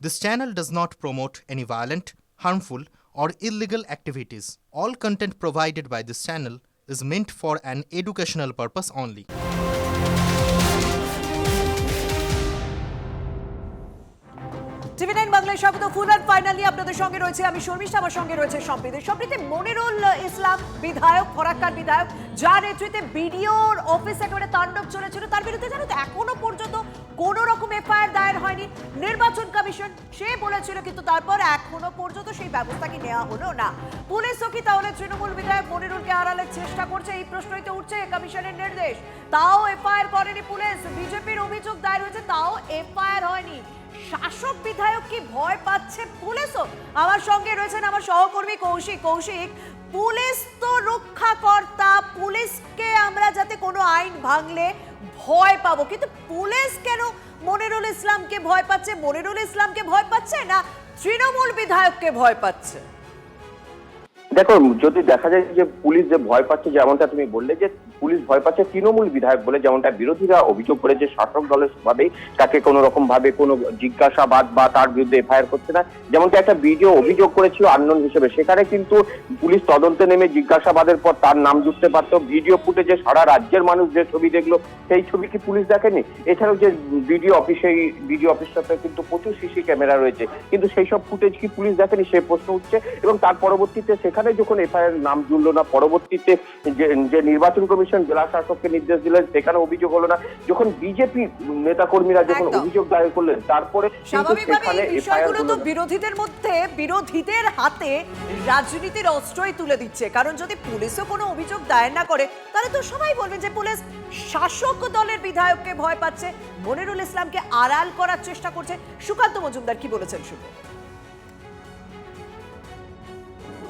This channel does not promote any violent, harmful, or illegal activities. All content provided by this channel is meant for an educational purpose only. টিভি9 বাংলায় স্বাগত। Full and finally আপনাদের সঙ্গে রয়েছে আমি শর্মিষ্ঠা, আমার সঙ্গে রয়েছে সম্প্রীতি মনিরুল ইসলাম বিধায়ক, ফরাক্কার বিধায়ক, যার নেতৃত্বে বিডিওর অফিস একেবারে তাণ্ডব চলেছিল। তার বিরুদ্ধে জানো তো এখনো পর্যন্ত কোন রকম এফআইআর দায়ের হয়নি। নির্বাচন কমিশন সে বলেছিল, কিন্তু তারপর এখনো পর্যন্ত সেই ব্যবস্থা কি নেওয়া হলো না। পুলিশও কি তাহলে তৃণমূল বিধায়ক মনিরুলকে আড়ালের চেষ্টা করছে? এই প্রশ্নই তো উঠছে। কমিশনের নির্দেশ, তাও এফআইআর করেনি পুলিশ। বিজেপির অভিযোগ দায়ের হয়েছে, তাও এফআইআর হয়নি। শাসক বিধায়ক কি ভয় পাচ্ছে পুলিশও? আমার সঙ্গে রয়েছেন আমার সহকর্মী কৌশিক। পুলিশ তো রক্ষাকর্তা, পুলিশকে আমরা যাতে কোনো আইন ভাঙলে ভয় পাবো, কিন্তু পুলিশ কেন মনিরুল ইসলামকে ভয় পাচ্ছে? মনিরুল ইসলামকে ভয় পাচ্ছে না তৃণমূল বিধায়ককে ভয় পাচ্ছে? দেখো, যদি দেখা যায় যে পুলিশ যে ভয় পাচ্ছে, যেমনটা তুমি বললে যে পুলিশ ভয় পাচ্ছে তৃণমূল বিধায়ক বলে, যেমনটা বিরোধীরা অভিযোগ করেছে শাসক দলের ভাবেই তাকে কোনো রকম ভাবে কোনো জিজ্ঞাসাবাদ বা তার বিরুদ্ধে এফআইআর করছে না, যেমনটা একটা ভিডিও অভিযোগ করেছিল আননোন হিসেবে, সেখানে কিন্তু পুলিশ তদন্তে নেমে জিজ্ঞাসাবাদের পর তার নাম জুড়তে পারতো। ভিডিও ফুটেজে সারা রাজ্যের মানুষ যে ছবি দেখলো, সেই ছবি কি পুলিশ দেখেনি? এছাড়াও যে ভিডিও অফিসটাতে কিন্তু প্রচুর সিসি ক্যামেরা রয়েছে, কিন্তু সেই সব ফুটেজ কি পুলিশ দেখেনি? সে প্রশ্ন উঠছে। এবং তার পরবর্তীতে সেখানে যখন এফআইআর নাম জুড়লো না, পরবর্তীতে যে নির্বাচন কমিশন জেলা শাসককে নির্দেশ দিলেন, সেখানে অভিযোগ হলো না। যখন বিজেপি নেতাকর্মীরা যখন অভিযোগ দায়ের করলেন, তারপরে স্বাভাবিকভাবে বিষয়গুলো তো বিরোধীদের মধ্যে, বিরোধীদের হাতে রাজনীতির অস্ত্রই তুলে দিচ্ছে। কারণ যদি পুলিশও কোনো অভিযোগ দায়ের না করে, তাহলে তো সবাই বলবেন যে পুলিশ শাসক দলের বিধায়ককে ভয় পাচ্ছে, মনিরুল ইসলামকে আড়াল করার চেষ্টা করছে। সুকান্ত মজুমদার কি বলেছেন শুনুন।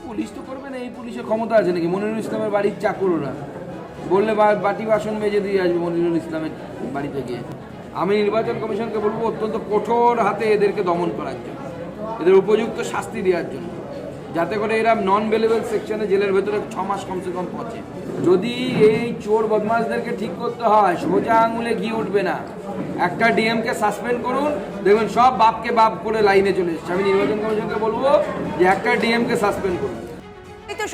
পুলিশ তো করবে না, এই পুলিশের ক্ষমতা আছে নাকি? মনিরুল ইসলামের বাড়ির চাকর ওরা, বললে বাটি বাসন মেজে দিয়ে আসবে মনিরুল ইসলামের বাড়িতে গিয়ে। আমি নির্বাচন কমিশনকে বলবো অত্যন্ত কঠোর হাতে এদেরকে দমন করার জন্য, এদের উপযুক্ত শাস্তি দেওয়ার জন্য, যাতে করে এরা নন বেলেবল সেকশনে জেলের ভেতরে 6 মাস কমসে কম পচে। যদি এই চোর বদমাশদেরকে ঠিক করতে হয়, সোজা আঙুলে ঘি উঠবে না। একটা ডিএমকে সাসপেন্ড করুন, দেখবেন সব বাপকে বাপ করে লাইনে চলে এসছে। আমি নির্বাচন কমিশনকে বলবো যে একটা ডিএমকে সাসপেন্ড করুন।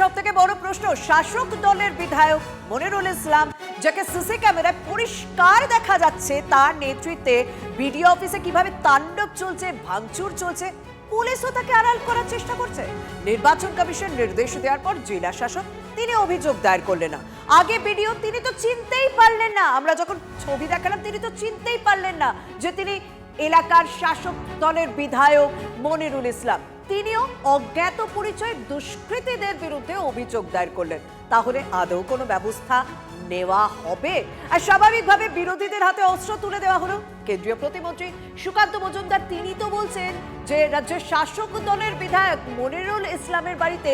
সব থেকে বড় প্রশ্ন, শাসক দলের বিধায়ক মনিরুল ইসলাম, যাকে সিসি ক্যামেরায় পরিষ্কার দেখা যাচ্ছে তার নেতৃত্বে বিডিও অফিসে কিভাবে তাণ্ডব চলছে, ভাঙচুর চলছে, পুলিশও তাকে আড়াল করার চেষ্টা করছে। নির্বাচন কমিশন নির্দেশ দেওয়ার পর জেলা শাসক তিনি অভিযোগ দায়ের করলেন না। আগে বিডিও তিনি তো চিনতেই পারলেন না, আমরা যখন ছবি দেখালাম তিনি তো চিনতেই পারলেন না যে তিনি এলাকার শাসক দলের বিধায়ক মনিরুল ইসলাম। তিনিও অজ্ঞাত পরিচয় দুষ্কৃতীদের বিরুদ্ধে অভিযোগ দায়ের করলেন। তাহলে আদৌ কোনো ব্যবস্থা নেওয়া হবে? আর স্বাভাবিকভাবে বিরোধীদের হাতে অস্ত্র তুলে দেওয়া হলো। কেন্দ্রীয় প্রতিমন্ত্রী সুকান্ত মজুমদার তিনি তো বলছেন যে রাজ্যের শাসক দলের বিধায়ক মনিরুল ইসলামের বাড়িতে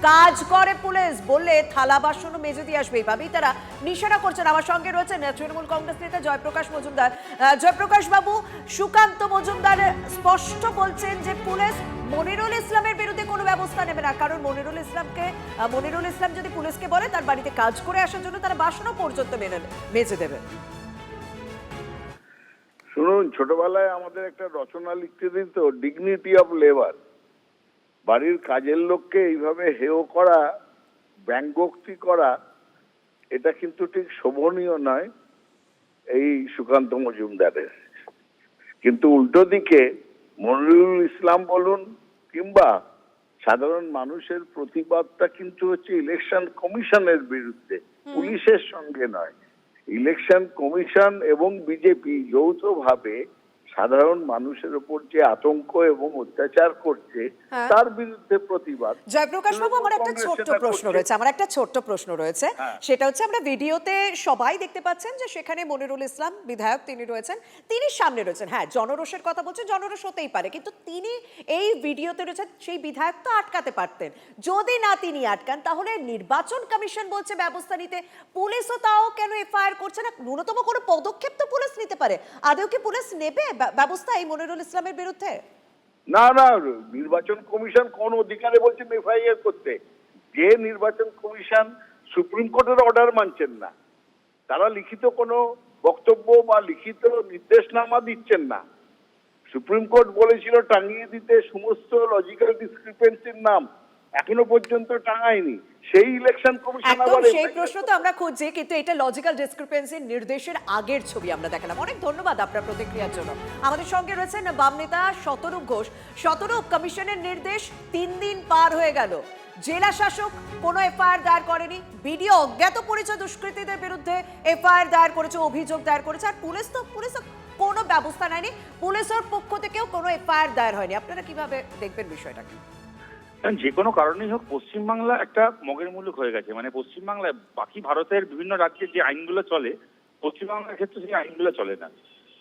কাজ করে পুলিশ, বললে থালা বাসনও মেজে দিয়ে আসবে, এইভাবেই তারা নিশানা করছেন। আমার সঙ্গে রয়েছেন তৃণমূল কংগ্রেস নেতা জয়প্রকাশ মজুমদার। জয়প্রকাশ বাবু, সুকান্ত মজুমদার স্পষ্ট বলছেন যে পুলিশ মনিরুল ইসলামের বিরুদ্ধে কোনো ব্যবস্থা নেবে না, কারণ মনিরুল ইসলাম যদি পুলিশকে বলে তার বাড়িতে কাজ করে আসার জন্য, তারা বাসনও পর্যন্ত মেজে দেবে। শুনুন, ছোটবেলায় আমাদের একটা রচনা লিখতে দিত, ডিগনিটি অফ লেবার। বাড়ির কাজের লোককে এইভাবে হেয় করা, ব্যঙ্গোক্তি করা, এটা কিন্তু ঠিক শোভনীয় নয় এই সুকান্ত মজুমদারের। কিন্তু উল্টো দিকে মনিরুল ইসলাম বলুন কিংবা সাধারণ মানুষের প্রতিবাদটা কিন্তু হচ্ছে ইলেকশন কমিশনের বিরুদ্ধে, পুলিশের সঙ্গে নয়। ইলেকশন কমিশন এবং বিজেপি যৌথভাবে সাধারণ মানুষের উপর যে আতঙ্ক এবং অত্যাচার করছে তার বিরুদ্ধে প্রতিবাদ। জয়প্রকাশ বাবু, আমার একটা ছোট্ট প্রশ্ন রয়েছে, সেটা হচ্ছে আমরা ভিডিওতে সবাই দেখতে পাচ্ছেন যে সেখানে মনিরুল ইসলাম বিধায়ক তিনি রয়েছেন, তিনি সামনে রয়েছেন। হ্যাঁ, জনরোষের কথা বলছেন, জনরোষ হতেই পারে, কিন্তু তিনি এই ভিডিওতে রয়েছেন, সেই বিধায়ক তো আটকাতে পারতেন। যদি না তিনি আটকান, তাহলে নির্বাচন কমিশন বলছে ব্যবস্থা নিতে, পুলিশও তাও কেন এফআইআর করছে না? ন্যূনতম কোনো পদক্ষেপ তো পুলিশ নিতে পারে। আদৌ কি পুলিশ নেবে ব্যবস্থা এই মনিরুল ইসলামের বিরুদ্ধে? না, নির্বাচন কমিশন কোন অধিকারে বলছেন এফআইআর করতে? যে নির্বাচন কমিশন সুপ্রিম কোর্টের অর্ডার মানছেন না, তারা লিখিত কোনো বক্তব্য বা লিখিত নির্দেশনামা দিচ্ছেন না, সুপ্রিম কোর্ট বলেছিল টাঙিয়ে দিতে সমস্ত লজিক্যাল ডিসক্রিপেন্সির নাম, এখনো পর্যন্ত টাঙায়নি। সেই ইলেকশন কমিশন একদম আবার সেই প্রশ্ন তো আমরা খুঁজছি, কিন্তু এটা লজিক্যাল ডিসক্রিপেন্সির নির্দেশের আগের ছবি আমরা দেখালাম। অনেক ধন্যবাদ আপনার প্রতিক্রিয়ার জন্য। আমাদের সঙ্গে রয়েছেন বাম নেতা শতরূপ ঘোষ। শতরূপ, কমিশনের নির্দেশ 3 দিন পার হয়ে গেল, জেলা শাসক কোনো এফআইআর দায়ের করেনি, বিডিও অজ্ঞাত পরিচয় দুষ্কৃতীদের বিরুদ্ধে এফআইআর দায়ের করেছে, অভিযোগ দায়ের করেছে, আর পুলিশ তো কোনো ব্যবস্থা নেয়নি, পুলিশের পক্ষ থেকেও কোনো এফআইআর দায়ের হয়নি। আপনারা কিভাবে দেখবেন বিষয়টাকে? যে কোনো কারণেই হোক পশ্চিমবাংলা একটা মগের মুলুক হয়ে গেছে। মানে পশ্চিমবাংলায় বাকি ভারতের বিভিন্ন রাজ্যে যে আইনগুলো চলে, পশ্চিমবাংলার ক্ষেত্রে সেই আইনগুলো চলে না।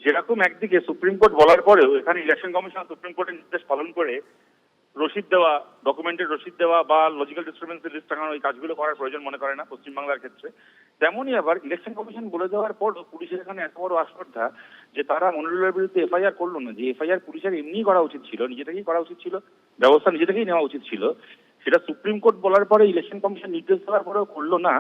যেরকম একদিকে সুপ্রিম কোর্ট বলার পরেও এখানে ইলেকশন কমিশন সুপ্রিম কোর্টের নির্দেশ পালন করে রসিদ দেওয়া, ডকুমেন্টের রসিদ দেওয়া বা লজিক্যাল ডিসক্রিপেন্সি লিস্ট টাঙানো, এই কাজগুলো করার প্রয়োজন মনে করে না পশ্চিমবাংলার ক্ষেত্রে। তেমনই আবার ইলেকশন কমিশন বলে দেওয়ার পর পুলিশের এখানে এত বড় আস্পর্ধা যে তারা মনিরুলের বিরুদ্ধে এফআইআর করলো না। যে এফআইআর পুলিশের এমনিই করা উচিত ছিল, নিজে থেকেই করা উচিত ছিল, ব্যবস্থা নিজে থেকেই নেওয়া উচিত ছিল, সেটা সুপ্রিম কোর্ট বলার পরে ইলেকশন কমিশন নির্দেশ দেওয়ার পরেও করলো না।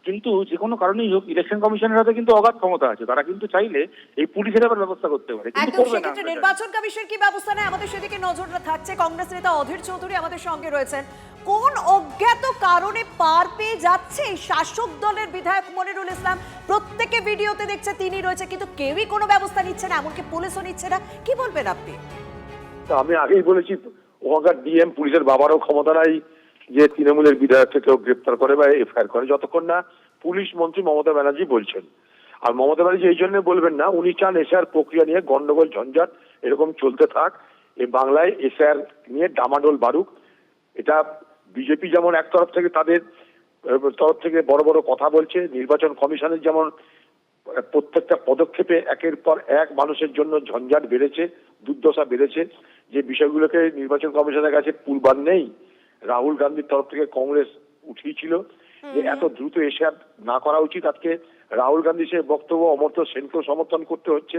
কিন্তু যে কোনো কারণেই হোক ইলেকশন কমিশনের হাতে কিন্তু অগাধ ক্ষমতা আছে, তারা কিন্তু চাইলে এই পুলিশের আবার ব্যবস্থা করতে পারে, কিন্তু একদম। করবে না। সেক্ষেত্রে নির্বাচন কমিশন কি ব্যবস্থা নেয়, আমাদের সেদিকে নজর থাকছে। কংগ্রেস নেতা অধীর চৌধুরী আমাদের সঙ্গে রয়েছেন। কোন অজ্ঞাত কারণে পার পেয়ে যাচ্ছে এই শাসক দলের বিধায়ক মনিরুল ইসলাম? প্রত্যেকে ভিডিওতে দেখছে তিনি রয়েছে, কিন্তু কেউই কোনো ব্যবস্থা নিচ্ছে না, এমনকি পুলিশও নিচ্ছে না। কি বলবেন আপনি? আমি আগেই বলেছি, ওখানকার ডিএম পুলিশের বাবারও ক্ষমতা নাই যে তৃণমূলের বিধায়ককে কেউ গ্রেপ্তার করে বা এফআইআর করে, যতক্ষণ না পুলিশ মন্ত্রী মমতা ব্যানার্জি বলছেন। আর মমতা ব্যানার্জি এই জন্য বলবেন না, উনি চান এসআর প্রক্রিয়া নিয়ে গন্ডগোল ঝঞ্ঝাট এরকম চলতে থাক, এই বাংলায় এসআর নিয়ে ডামাডোল বাড়ুক। এটা বিজেপি যেমন এক তরফ থেকে তাদের তরফ থেকে বড় বড় কথা বলছে, নির্বাচন কমিশনের যেমন প্রত্যেকটা পদক্ষেপে একের পর এক মানুষের জন্য ঝঞ্ঝাট বেড়েছে, দুর্দশা বেড়েছে, যে বিষয়গুলোকে নির্বাচন কমিশনের কাছে পুলবান নেই। রাহুল গান্ধীর তরফ থেকে কংগ্রেস উঠিয়েছিল যে এত দ্রুত এসআর না করা উচিত। আজকে রাহুল গান্ধী সে বক্তব্য অমর্ত্য সেনকেও সমর্থন করতে হচ্ছে।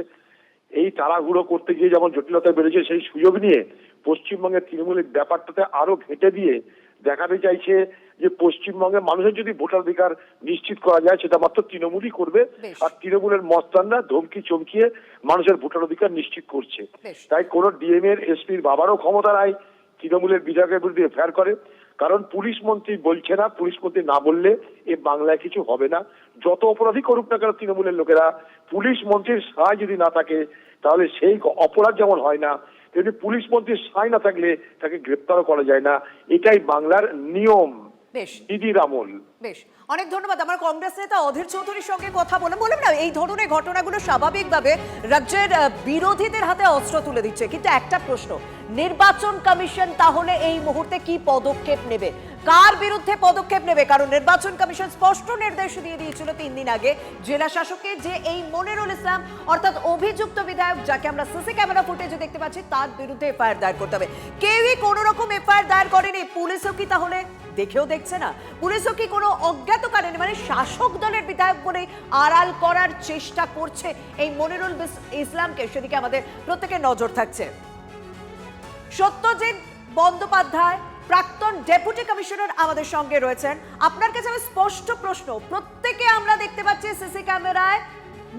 এই তাড়াহুড়ো করতে গিয়ে যেমন জটিলতা বেড়েছে, সেই সুযোগ নিয়ে পশ্চিমবঙ্গের তৃণমূলের ব্যাপারটাতে আরো ঘেঁটে দিয়ে দেখাতে চাইছে যে পশ্চিমবঙ্গের মানুষের যদি ভোটাধিকার নিশ্চিত করা যায় সেটা মাত্র তৃণমূলই করবে। আর তৃণমূলের মস্তানরা ধমকি চমকিয়ে মানুষের ভোটার অধিকার নিশ্চিত করছে। তাই কোন ডিএম এর এসপির বাবারও ক্ষমতা নাই তৃণমূলের বিধায়কের বিরুদ্ধে এফআইআর করে, কারণ পুলিশ মন্ত্রী বলছে না। পুলিশ মন্ত্রী না বললে এ বাংলায় কিছু হবে না। যত অপরাধী করুক না কেন তৃণমূলের লোকেরা, পুলিশ মন্ত্রীর সাহায্য যদি না থাকে তাহলে সেই অপরাধ যেমন হয় না, তেমনি পুলিশ মন্ত্রীর সাহায্য না থাকলে তাকে গ্রেপ্তারও করা যায় না। এটাই বাংলার নিয়ম, দিদির আমল। বেশ, অনেক ধন্যবাদ। আমার কংগ্রেস নেতা অধীর চৌধুরীর সঙ্গে কথা বললাম না, এই ধরনের ঘটনাগুলো স্বাভাবিকভাবে রাজ্যের বিরোধীদের হাতে অস্ত্র তুলে দিচ্ছে। কিন্তু একটা প্রশ্ন, নির্বাচন কমিশন তাহলে এই মুহূর্তে কি পদক্ষেপ নেবে, কার বিরুদ্ধে পদক্ষেপ নেবে? কারণ নির্বাচন কমিশন স্পষ্ট নির্দেশ দিয়ে দিয়েছিল 3 দিন আগে জেলা শাসককে যে এই মনিরুল ইসলাম অর্থাৎ অভিযুক্ত বিধায়ক, যাকে আমরা সিসি ক্যামেরা ফুটেজে দেখতে পাচ্ছি, তার বিরুদ্ধে এফআইআর দায়ের করতে হবে। কেউই কোনো রকম এফআইআর দায়ের করেনি। পুলিশও কি তাহলে দেখেও দেখছে না? পুলিশও কি কোনো অজ্ঞাত কারণে, মানে শাসক দলের বিধায়ক বলে আড়াল করার চেষ্টা করছে এই মনিরুল ইসলামকে? সেদিকে আমাদের প্রত্যেকের নজর থাকছে। সত্যজিৎ বন্দ্যোপাধ্যায়, প্রাক্তন ডেপুটি কমিশনার আমাদের সঙ্গে রয়েছেন। আপনার কাছে আমি স্পষ্ট প্রশ্ন, প্রত্যেকে আমরা দেখতে পাচ্ছি সিসি ক্যামেরায়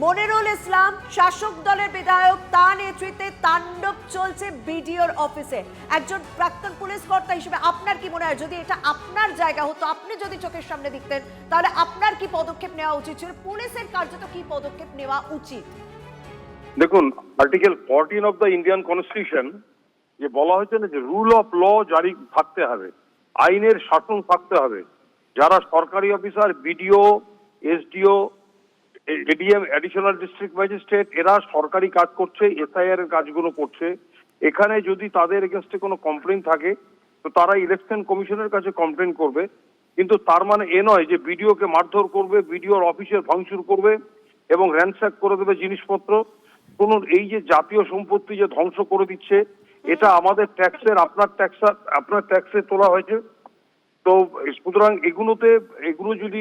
মনিরুল ইসলাম শাসক দলের বিধায়ক, তার নেতৃত্বে তাণ্ডব চলছে বিডিওর অফিসে। একজন প্রাক্তন পুলিশ কর্তা হিসেবে আপনার কি মনে হয়, যদি এটা আপনার জায়গা হতো, আপনি যদি চোখের সামনে দেখতেন, তাহলে আপনার কি পদক্ষেপ নেওয়া উচিত ছিল? পুলিশের কার্যত কি পদক্ষেপ নেওয়া উচিত? দেখুন, article 14 of the Indian constitution যে বলা হয়েছে না যে রুল অফ ল জারি থাকতে হবে, আইনের শাসন থাকতে হবে। যারা সরকারি officer, BDO, SDO, ADM, additional district magistrate, এরা সরকারি কাজ করছে, এসআইআর এর কাজগুলো করছে। এখানে যদি তাদের এগেনস্টে কোনো কমপ্লেন থাকে তো তারা ইলেকশন কমিশনের কাছে কমপ্লেন করবে। কিন্তু তার মানে এ নয় যে বিডিওকে মারধর করবে, বিডিওর অফিসের ভাঙচুর করবে এবং র্যানস্যাক করে দেবে জিনিসপত্র। শুনুন, এই যে জাতীয় সম্পত্তি যে ধ্বংস করে দিচ্ছে, এটা আমাদের ট্যাক্সের, আপনার ট্যাক্সে তোলা হয়েছে। তো সুতরাং এগুলো যদি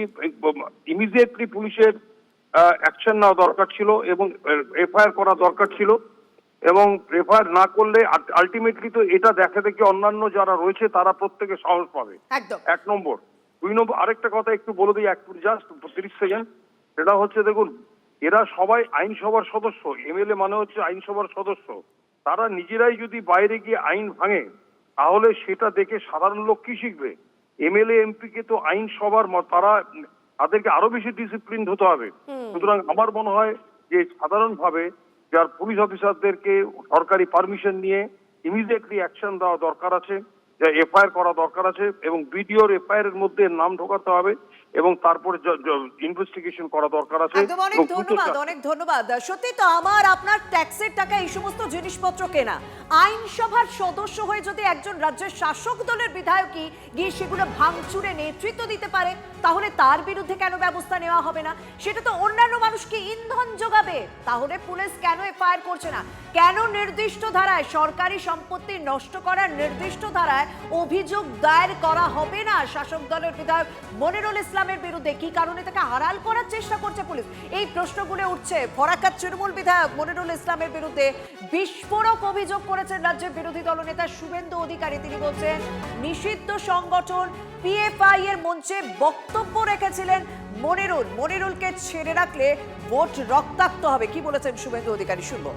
ইমিডিয়েটলি পুলিশের অ্যাকশন নেওয়া দরকার ছিল এবং এফআইআর করা দরকার ছিল, এবং এফআইআর না করলে আলটিমেটলি তো এটা দেখা দেখি অন্যান্য যারা রয়েছে তারা প্রত্যেকে সাহস পাবে। 1 নম্বর। 2 নম্বর, আরেকটা কথা একটু বলে দিই, জাস্ট 30 সেকেন্ড। সেটা হচ্ছে, দেখুন, এরা সবাই আইনসভার সদস্য। এমএলএ মানে হচ্ছে আইনসভার সদস্য। তারা নিজেরাই যদি বাইরে গিয়ে আইন ভাঙে তাহলে সেটা দেখে সাধারণ লোক কি শিখবে? এমএলএ এমপি কে তো আইন সবার তাদেরকে আরো বেশি ডিসিপ্লিন হতে হবে। সুতরাং আমার মনে হয় যে সাধারণভাবে যার পুলিশ অফিসারদেরকে সরকারি পারমিশন নিয়ে ইমিডিয়েটলি অ্যাকশন দেওয়া দরকার আছে, যা এফআইআর করা দরকার আছে এবং বিডিওর এফআইআর এর মধ্যে নাম ঢোকাতে হবে এবং তারপরে ইনভেস্টিগেশন করা দরকার আছে। একদম, অনেক ধন্যবাদ। সত্যি তো আমার আপনার ট্যাক্সের টাকা এই সমস্ত জিনিসপত্র কেনা, আইনসভার সদস্য হয়ে যদি একজন রাজ্যের শাসক দলের বিধায়কই গিয়ে সেগুলো ভাঙচুরে নেতৃত্ব দিতে পারে, তাহলে তার বিরুদ্ধে কেন ব্যবস্থা নেওয়া হবে না? সেটা তো অন্যান্য মানুষকে ইন্ধন যোগাবে। তাহলে পুলিশ কেন এফআইআর করছে না? কেন নির্দিষ্ট ধারায় সরকারি সম্পত্তি নষ্ট করার নির্দিষ্ট ধারায় অভিযোগ দায়ের করা হবে না শাসক দলের বিধায়ক মনিরুল ইসলামের বিরুদ্ধে? কি কারণে তাকে আড়াল করার চেষ্টা করছে পুলিশ? এই প্রশ্নগুলো উঠছে। ফরাক্কার তৃণমূল বিধায়ক মনিরুল ইসলামের বিরুদ্ধে বিস্ফোরক অভিযোগ করেছেন রাজ্যের বিরোধী দলনেতা শুভেন্দু অধিকারী। তিনি বলছেন নিষিদ্ধ সংগঠন পিএফআই এর মঞ্চে বক্তব্য রেখেছিলেন মনিরুলকে ছেড়ে রাখলে ভোট রক্তাক্ত হবে। কি বলেছেন শুভেন্দু অধিকারী, শুনবো।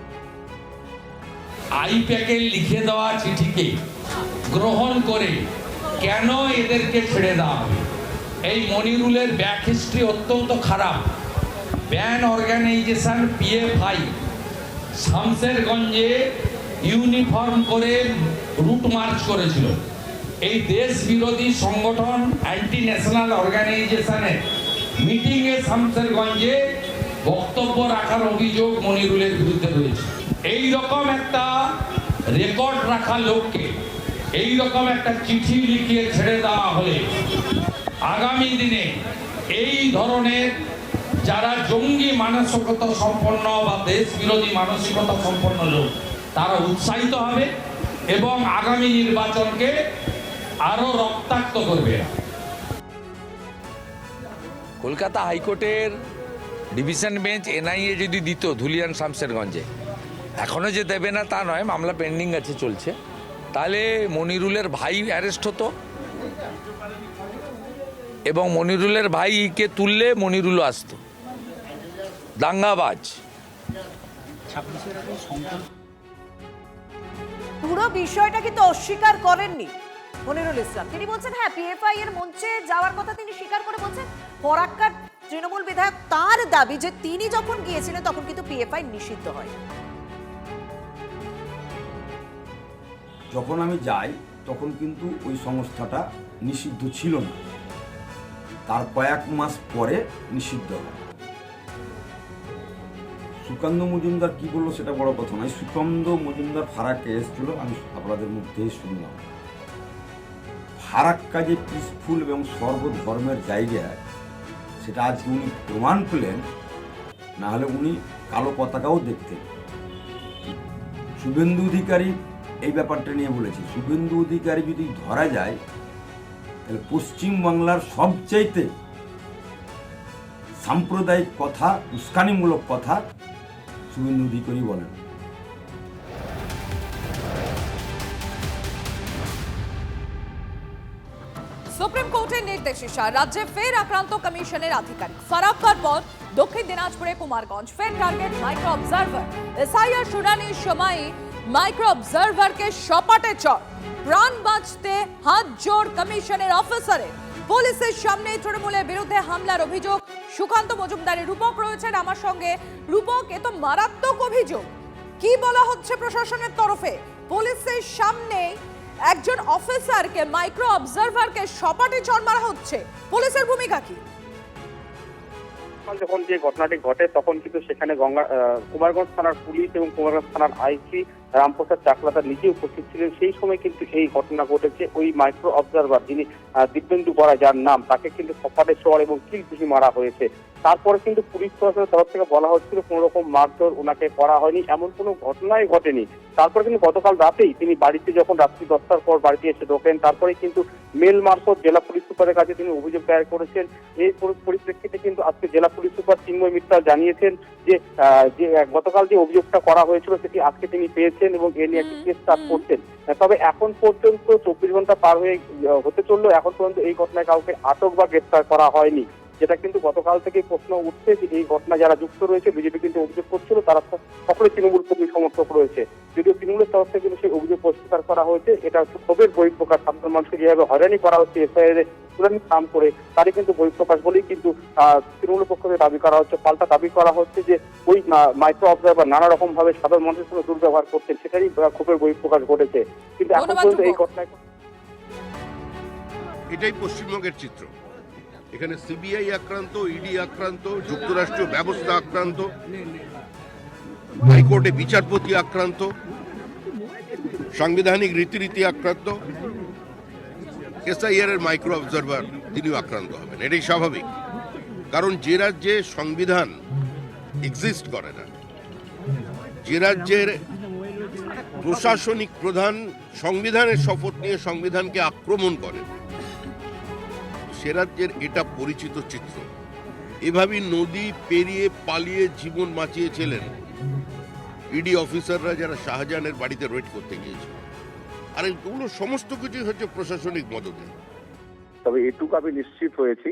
আইপ্যাকে লিখে দেওয়া চিঠিকে গ্রহণ করে কেন এদেরকে ছেড়ে দেওয়া হবে? এই মনিরুলের ব্যাক হিস্ট্রি অত্যন্ত খারাপ। ব্যান অর্গানাইজেশন পিএফআই শামসেরগঞ্জে ইউনিফর্ম করে রুট মার্চ করেছিল। এই দেশ বিরোধী সংগঠন অ্যান্টি ন্যাশনাল অর্গানাইজেশনের মিটিংয়ে শামসেরগঞ্জে বক্তব্য রাখার অভিযোগ মনিরুলের বিরুদ্ধে রয়েছে। এই রকম একটা রেকর্ড রাখা লোককে এই রকম একটা চিঠি লিখিয়ে ছেড়ে দেওয়া হলে আগামী দিনে এই ধরনের যারা জঙ্গি মানসিকতা সম্পন্ন বা দেশ বিরোধী মানসিকতা সম্পন্ন লোক তারা উৎসাহিত হবে এবং আগামী নির্বাচনকে আরো রক্তাক্ত করবে। কলকাতা হাইকোর্টের ডিভিশন বেঞ্চ এনআইএ যদি দিত ধুলিয়ান শামসেরগঞ্জে, এখনো যে দেবে না তা নয়, মামলা পেন্ডিং আছে, চলছে, তাহলে মনিরুলের ভাই অ্যারেস্ট হতো এবং মনিরুলের ভাইকে তুললে মনিরুলও আসতো। দাঙ্গাবাজ। পুরো বিষয়টা কিন্তু অস্বীকার করেননি মনিরুল ইসলাম। তিনি বলছেন হ্যাঁ পিএফআই এর মঞ্চে যাওয়ার কথা তিনি স্বীকার করে বলছেন। ফরাক্কার তৃণমূল বিধায়ক তার দাবি যে তিনি যখন গিয়েছিলেন তখন কিন্তু পিএফআই নিষিদ্ধ হয়। যখন আমি যাই তখন কিন্তু ওই সংস্থাটা নিষিদ্ধ ছিল না, তার কয়েক মাস পরে নিষিদ্ধ হয়। সুকান্ত মজুমদার কি বললো সেটা বড় কথা নয়। সুকান্ত মজুমদার ফারাক্কা এসেছিল, আমি আপনাদের মধ্যেই শুনলাম। ফারাক্কা যে পিসফুল এবং সর্বধর্মের জায়গা সেটা আজকে উনি প্রমাণ করলেন, না হলে উনি কালো পতাকাও দেখতেন। শুভেন্দু অধিকারী এই ব্যাপারটা নিয়ে বলেছি, শুভেন্দু অধিকারী যদি ধরা যায় তাহলে পশ্চিমবাংলার সবচাইতে সাম্প্রদায়িক কথা, উস্কানিমূলক কথা শুভেন্দু অধিকারী বলেন। সুপ্রিম কোর্টের নির্দেশে রাজ্যে ফের আক্রান্ত কমিশনের আধিকারিক। ফারাক্কার পর দক্ষিণ দিনাজপুরে কুমারগঞ্জ ফের টার্গেট মাইক্রো অবজারভার। এসআইআর শুনানির সময় মাইক্রো অবজারভারকে সপাটে চড়, প্রাণ বাঁচতে হাত জোড় কমিশনের অফিসারের। পুলিশের সামনে তৃণমূলের বিরুদ্ধে হামলার অভিযোগ। সুকান্ত মজুমদারের। রূপক রয়েছেন আমার সঙ্গে। রূপক, এ তো মারাত্মক অভিযোগ। কি বলা হচ্ছে প্রশাসনের তরফে? পুলিশের সামনে একজন অফিসারকে, মাইক্রো অবজারভারকে সপাটে চড় মারা হচ্ছে, পুলিশের ভূমিকা কি? যখন যে ঘটনাটি ঘটে তখন কিন্তু সেখানে কুমারগঞ্জ থানার পুলিশ এবং কুমারগঞ্জ থানার আইসি রামপ্রসাদ চাকলা তার নিজে উপস্থিত ছিলেন। সেই সময় কিন্তু এই ঘটনা ঘটেছে। ওই মাইক্রো অবজারভার যিনি দিব্যেন্দু বরা যার নাম, তাকে কিন্তু সপাটে চড় এবং কিল ঘুষি মারা হয়েছে। তারপরে কিন্তু পুলিশ প্রশাসনের তরফ থেকে বলা হচ্ছিল কোনো রকম মারধর ওনাকে করা হয়নি, এমন কোনো ঘটনাই ঘটেনি। তারপরে কিন্তু গতকাল রাতেই তিনি বাড়িতে যখন রাত্রি 10টার পর বাড়িতে এসে ঢোকেন, তারপরে কিন্তু মেল মারফত জেলা পুলিশ সুপারের কাছে তিনি অভিযোগ দায়ের করেছেন। এই পরিপ্রেক্ষিতে কিন্তু আজকে জেলা পুলিশ সুপার চিন্ময় মিত্তাল জানিয়েছেন যে গতকাল যে অভিযোগটা করা হয়েছিল সেটি আজকে তিনি পেয়েছেন এবং এ নিয়ে একটি কেস স্টার্ট করছেন। তবে এখন পর্যন্ত 24 ঘন্টা পার হতে চললো, এখন পর্যন্ত এই ঘটনায় কাউকে আটক বা গ্রেফতার করা হয়নি। যেটা কিন্তু গতকাল থেকে প্রশ্ন উঠছে যে এই ঘটনা যারা যুক্ত রয়েছে, বিজেপি কিন্তু অভিযোগ করছিল তারা সকলে তৃণমূল কর্মী সমর্থক রয়েছে, যদিও তৃণমূলের তরফ থেকে কিন্তু সেই অভিযোগ অস্বীকার করা হয়েছে। এটা ক্ষোভের বহিঃপ্রকাশ, সাধারণ মানুষকে যেভাবে হয়রানি করা হচ্ছে এফআইআর শুনানির নাম করে, তারই কিন্তু বহিঃপ্রকাশ বলেই কিন্তু তৃণমূলের পক্ষ থেকে দাবি করা হচ্ছে। পাল্টা দাবি করা হচ্ছে যে ওই মাইক্রো অবজারভার নানা রকম ভাবে সাধারণ মানুষের সঙ্গে দুর্ব্যবহার করছেন, সেটারই ক্ষোভের বহিঃপ্রকাশ ঘটেছে। কিন্তু এখন পর্যন্ত এই ঘটনায় এটাই পশ্চিমবঙ্গের চিত্র। এখানে সিবিআই আক্রান্ত, ইডি আক্রান্ত, যুক্তরাষ্ট্রীয় ব্যবস্থা আক্রান্ত, হাইকোর্টে বিচারপতি আক্রান্ত, সাংবিধানিক রীতিনীতি আক্রান্ত, এসআইআর এর মাইক্রো অবজারভার তিনিও আক্রান্ত হবেন। এটাই স্বাভাবিক, কারণ যে রাজ্যে সংবিধান এক্সিস্ট করে না, যে রাজ্যের প্রশাসনিক প্রধান সংবিধানের শপথ নিয়ে সংবিধানকে আক্রমণ করেন, সে রাজ্যের এটা পরিচিত চিত্র। এভাবেই নদী পেরিয়ে পালিয়ে জীবন বাঁচিয়েছিলেন ইডি অফিসাররা যারা শাহজাহানের বাড়িতে রেড করতে গিয়েছিল। আর এগুলো সমস্ত কিছুই হচ্ছে প্রশাসনিক মদতে। তবে এটুকু আমি নিশ্চিত হয়েছি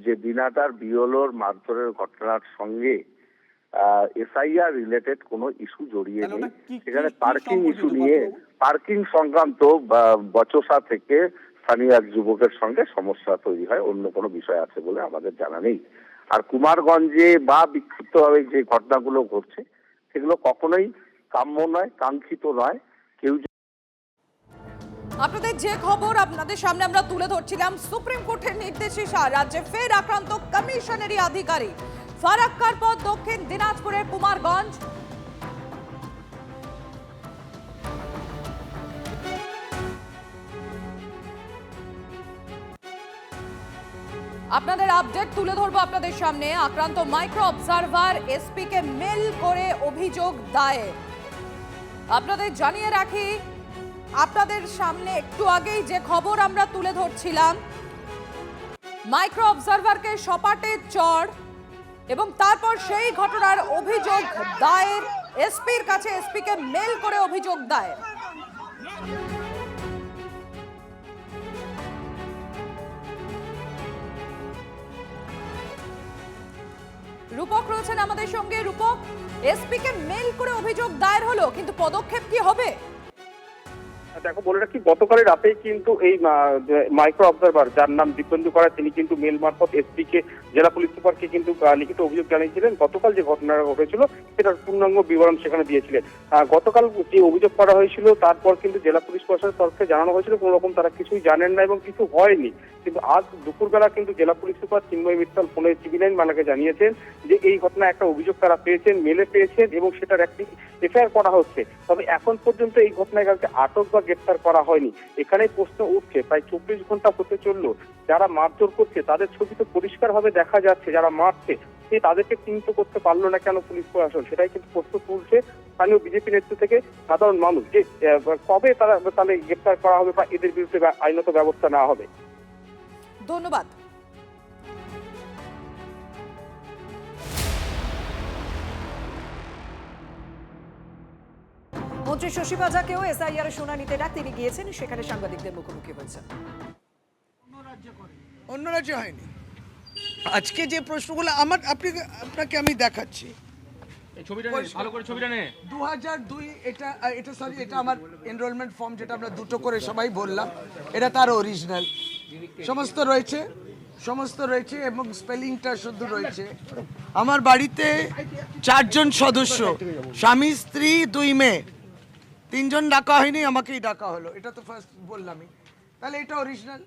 যে দিনাটার বিওলোর মারধরের ঘটনার সঙ্গে এসআইআর রিলেটেড কোনো ইস্যু জড়িয়ে নেই। সেখানে পার্কিং ইস্যু নিয়ে, পার্কিং সংক্রান্ত বচসা থেকে স্থানীয় এক যুবকের সঙ্গে সমস্যা তৈরি হয়, অন্য কোনো বিষয় আছে বলে আমাদের জানা নেই। আর কুমারগঞ্জে বা বিক্ষিপ্তভাবে যে ঘটনাগুলো ঘটছে সেগুলো কখনোই কাম্য নয়, কাঙ্ক্ষিত নয়। কেউ আপনাদের যে খবর আপনাদের সামনে আমরা তুলে ধরছিলাম, সুপ্রিম কোর্টের নির্দেশে রাজ্যে ফের আক্রান্ত কমিশনারি আধিকারিক। ফারাক্কার পর দক্ষিণ দিনাজপুরের কুমারগঞ্জ। আপনাদের আপডেট তুলে ধরবো আপনাদের সামনে। আক্রান্ত মাইক্রো অবজারভার এসপি কে মেল করে অভিযোগ দায়ের। আপনাদের জানিয়ে রাখি, আপনাদের সামনে একটু আগেই যে খবর আমরা তুলে ধরছিলাম, মাইক্রো অবজারভারকে সপাটে চড় এবং তারপর সেই ঘটনার অভিযোগ দায়ের এসপির কাছে, এসপি কে মেল করে অভিযোগ দায়ের। রূপক রয়েছেন আমাদের সঙ্গে। রূপক, এসপি কে মেল করে অভিযোগ দায়ের হলো, কিন্তু পদক্ষেপ কি হবে? দেখো বলে রাখি, গতকালের রাতেই কিন্তু এই মাইক্রো অবজারভার যার নাম দীপেন্দু করা, তিনি কিন্তু মেল মারফত এসপি কে, জেলা পুলিশ সুপারকে কিন্তু লিখিত অভিযোগ জানিয়েছিলেন। গতকাল যে ঘটনাটা ঘটেছিল সেটার পূর্ণাঙ্গ বিবরণ সেখানে দিয়েছিলেন। গতকাল যে অভিযোগ করা হয়েছিল তারপর কিন্তু জেলা পুলিশ প্রশাসনের তরফে জানানো হয়েছিল কোনো রকম তারা কিছুই জানেন না এবং কিছু হয়নি। কিন্তু আজ দুপুরবেলা কিন্তু জেলা পুলিশ সুপার চিন্ময় মিত্তাল ফোনে সিভিল লাইন মালাকে জানিয়েছেন যে এই ঘটনা একটা অভিযোগ তারা পেয়েছেন, মেলে পেয়েছেন এবং সেটার একটি এফআইআর করা হচ্ছে। তবে এখন পর্যন্ত এই ঘটনায় কাউকে আটক বা গ্রেফতার করা হয়নি। এখানে প্রশ্ন উঠছে, প্রায় 24 ঘন্টা হতে চললো, যারা মারধর করছে তাদের ছবি তো পরিষ্কারভাবে দেখা যাচ্ছে, যারা মারছে সে তাদেরকে চিহ্নিত করতে পারলো না কেন পুলিশ প্রশাসন, সেটাই কিন্তু প্রশ্ন তুলছে স্থানীয় বিজেপি নেতৃত্ব থেকে সাধারণ মানুষ, যে কবে তারা তাহলে গ্রেফতার করা হবে বা এদের বিরুদ্ধে আইনত ব্যবস্থা নেওয়া হবে। ধন্যবাদ। মন্ত্রী শশী পাজাকেও এসআইআর শুনানিতে ডাক, তিনি গিয়েছেন, সেখানে সাংবাদিকদের মুখোমুখি হয়েছেন। অন্য রাজ্যে হয়নি। আজকে যে প্রশ্নগুলো আপনাকে আমি দেখাচ্ছি, 2002 এটা সরি, এটা আমার এনরোলমেন্ট ফর্ম, যেটা আমরা দুটো করে সবাই বললাম, এটা তার অরিজিনাল সমস্ত রয়েছে এবং স্পেলিংটা শুদ্ধ রয়েছে। আমার বাড়িতে 4 জন সদস্য, স্বামী স্ত্রী 2 মেয়ে, 3 জন ডাকা হয়নি, আমাকেই ডাকা হলো, এটা তো ফার্স্ট বললামই। তাহলে এটা অরিজিনাল।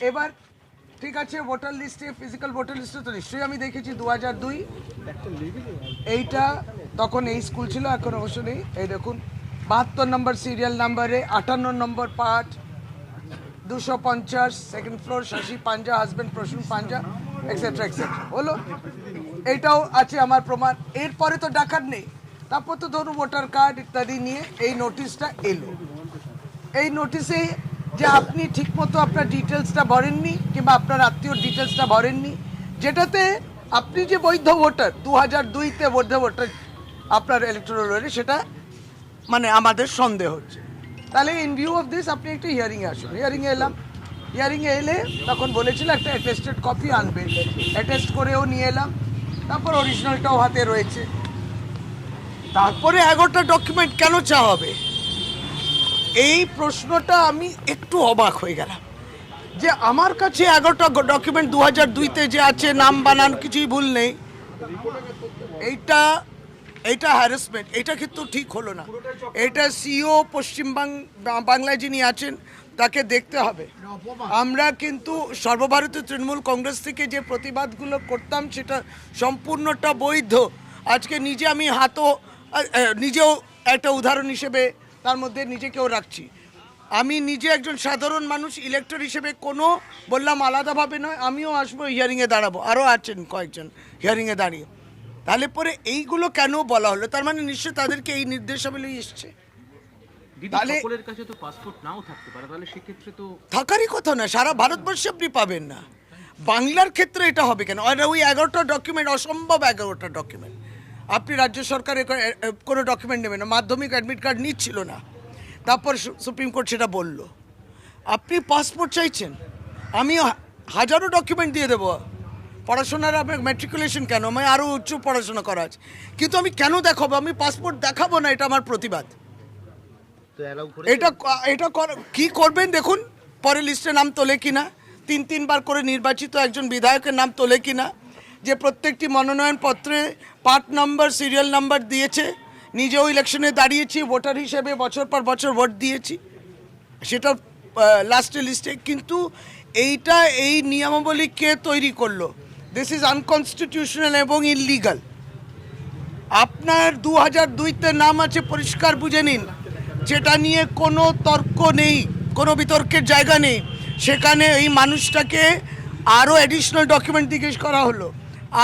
এবার ঠিক আছে, ভোটার লিস্টে, ফিজিক্যাল ভোটার লিস্টে তো নিশ্চয়ই আমি দেখেছি 2002, এইটা তখন এই স্কুল ছিল, এখন অবশ্য নেই। এই দেখুন 72 নম্বর সিরিয়াল নাম্বারে 58 নম্বর পার্ট, 250 সেকেন্ড ফ্লোর, শশী পাঞ্জা, হাজব্যান্ড প্রসূন পাঞ্জা, এক্সেট্রা এক্সেট্রা হলো। এইটাও আছে আমার প্রমাণ। এরপরে তো ডাকার নেই, তারপর তো ধরুন ভোটার কার্ড ইত্যাদি নিয়ে এই নোটিশটা এলো। এই নোটিশে যে আপনি ঠিকমতো আপনার ডিটেলসটা ভরেননি কিংবা আপনার আত্মীয়র ডিটেলসটা ভরেননি, যেটাতে আপনি যে বৈধ ভোটার 2002-তে বৈধ ভোটার আপনার ইলেকটোরাল রোলে, সেটা মানে আমাদের সন্দেহ হচ্ছে। তাহলে ইন ভিউ অফ দিস আপনি একটা হিয়ারিংয়ে আসুন। হিয়ারিংয়ে এলাম, হিয়ারিংয়ে এলে তখন বলেছিল একটা অ্যাটেস্টেড কপি আনবে, অ্যাটেস্ট করেও নিয়ে এলাম, তারপর অরিজিনালটাও হাতে রয়েছে। তারপরে 11টা ডকুমেন্ট কেন চাওয়া হবে, এই প্রশ্নটা আমি একটু অবাক হয়ে গেলাম যে আমার কাছে 11টা ডকুমেন্ট 2002-তে যে আছে, নাম বানান কিছুই ভুল নেই, এইটা হ্যারাসমেন্ট, এটা কিন্তু ঠিক হলো না। এটা সিও বাংলায় যিনি আছেন তাকে দেখতে হবে। আমরা কিন্তু সর্বভারতীয় তৃণমূল কংগ্রেস থেকে যে প্রতিবাদগুলো করতাম সেটা সম্পূর্ণটা বৈধ। আজকে নিজেও একটা উদাহরণ হিসেবে তার মধ্যে নিজেকেও রাখছি। আমি নিজে একজন সাধারণ মানুষ, ইলেক্টর হিসেবে কোনো বললাম আলাদাভাবে নয়, আমিও আসবো, হিয়ারিংয়ে দাঁড়াবো, আরও আছেন কয়েকজন হিয়ারিংয়ে দাঁড়িয়ে। তাহলে পরে এইগুলো কেন বলা হলো, তার মানে নিশ্চয়ই তাদেরকে এই নির্দেশাবলী এসছে। তাহলে কাছে তো পাসপোর্ট নাও থাকতে পারে, তাহলে সেক্ষেত্রে তো থাকারই কথা না, সারা ভারতবর্ষে আপনি পাবেন না। বাংলার ক্ষেত্রে এটা হবে কেন? আর ওই 11টা ডকুমেন্ট অসম্ভব, 11টা ডকুমেন্ট আপনি রাজ্য সরকারের কোনো ডকুমেন্ট নেবেন না, মাধ্যমিক অ্যাডমিট কার্ড নিচ্ছিল না, তারপর সুপ্রিম কোর্ট সেটা বলল। আপনি পাসপোর্ট চাইছেন, আমি হাজারো ডকুমেন্ট দিয়ে দেবো, পড়াশোনার আপনার ম্যাট্রিকুলেশন কেন, আমি আরও উচ্চ পড়াশোনা করা আছে, কিন্তু আমি কেন দেখাবো? আমি পাসপোর্ট দেখাবো না, এটা আমার প্রতিবাদ। এটা কি করবেন দেখুন, পরে লিস্টে নাম তোলে কিনা, 3বার করে নির্বাচিত একজন বিধায়কের নাম তোলে কিনা, যে প্রত্যেকটি মনোনয়ন পত্রে পার্ট নাম্বার, সিরিয়াল নাম্বার দিয়েছে, নিজেও ইলেকশনে দাঁড়িয়েছি ভোটার হিসেবে, বছর পর বছর ভোট দিয়েছি, সেটা লাস্টে লিস্টে। কিন্তু এই নিয়মাবলী কে তৈরি করলো? দিস ইজ আনকনস্টিটিউশনাল এবং ইললিগাল। আপনার 2002-তে নাম আছে, পরিষ্কার বুঝে নিন, যেটা নিয়ে কোনো তর্ক নেই, কোনো বিতর্কের জায়গা নেই। সেখানে এই মানুষটাকে আরও অ্যাডিশনাল ডকুমেন্ট জিজ্ঞেস করা হলো,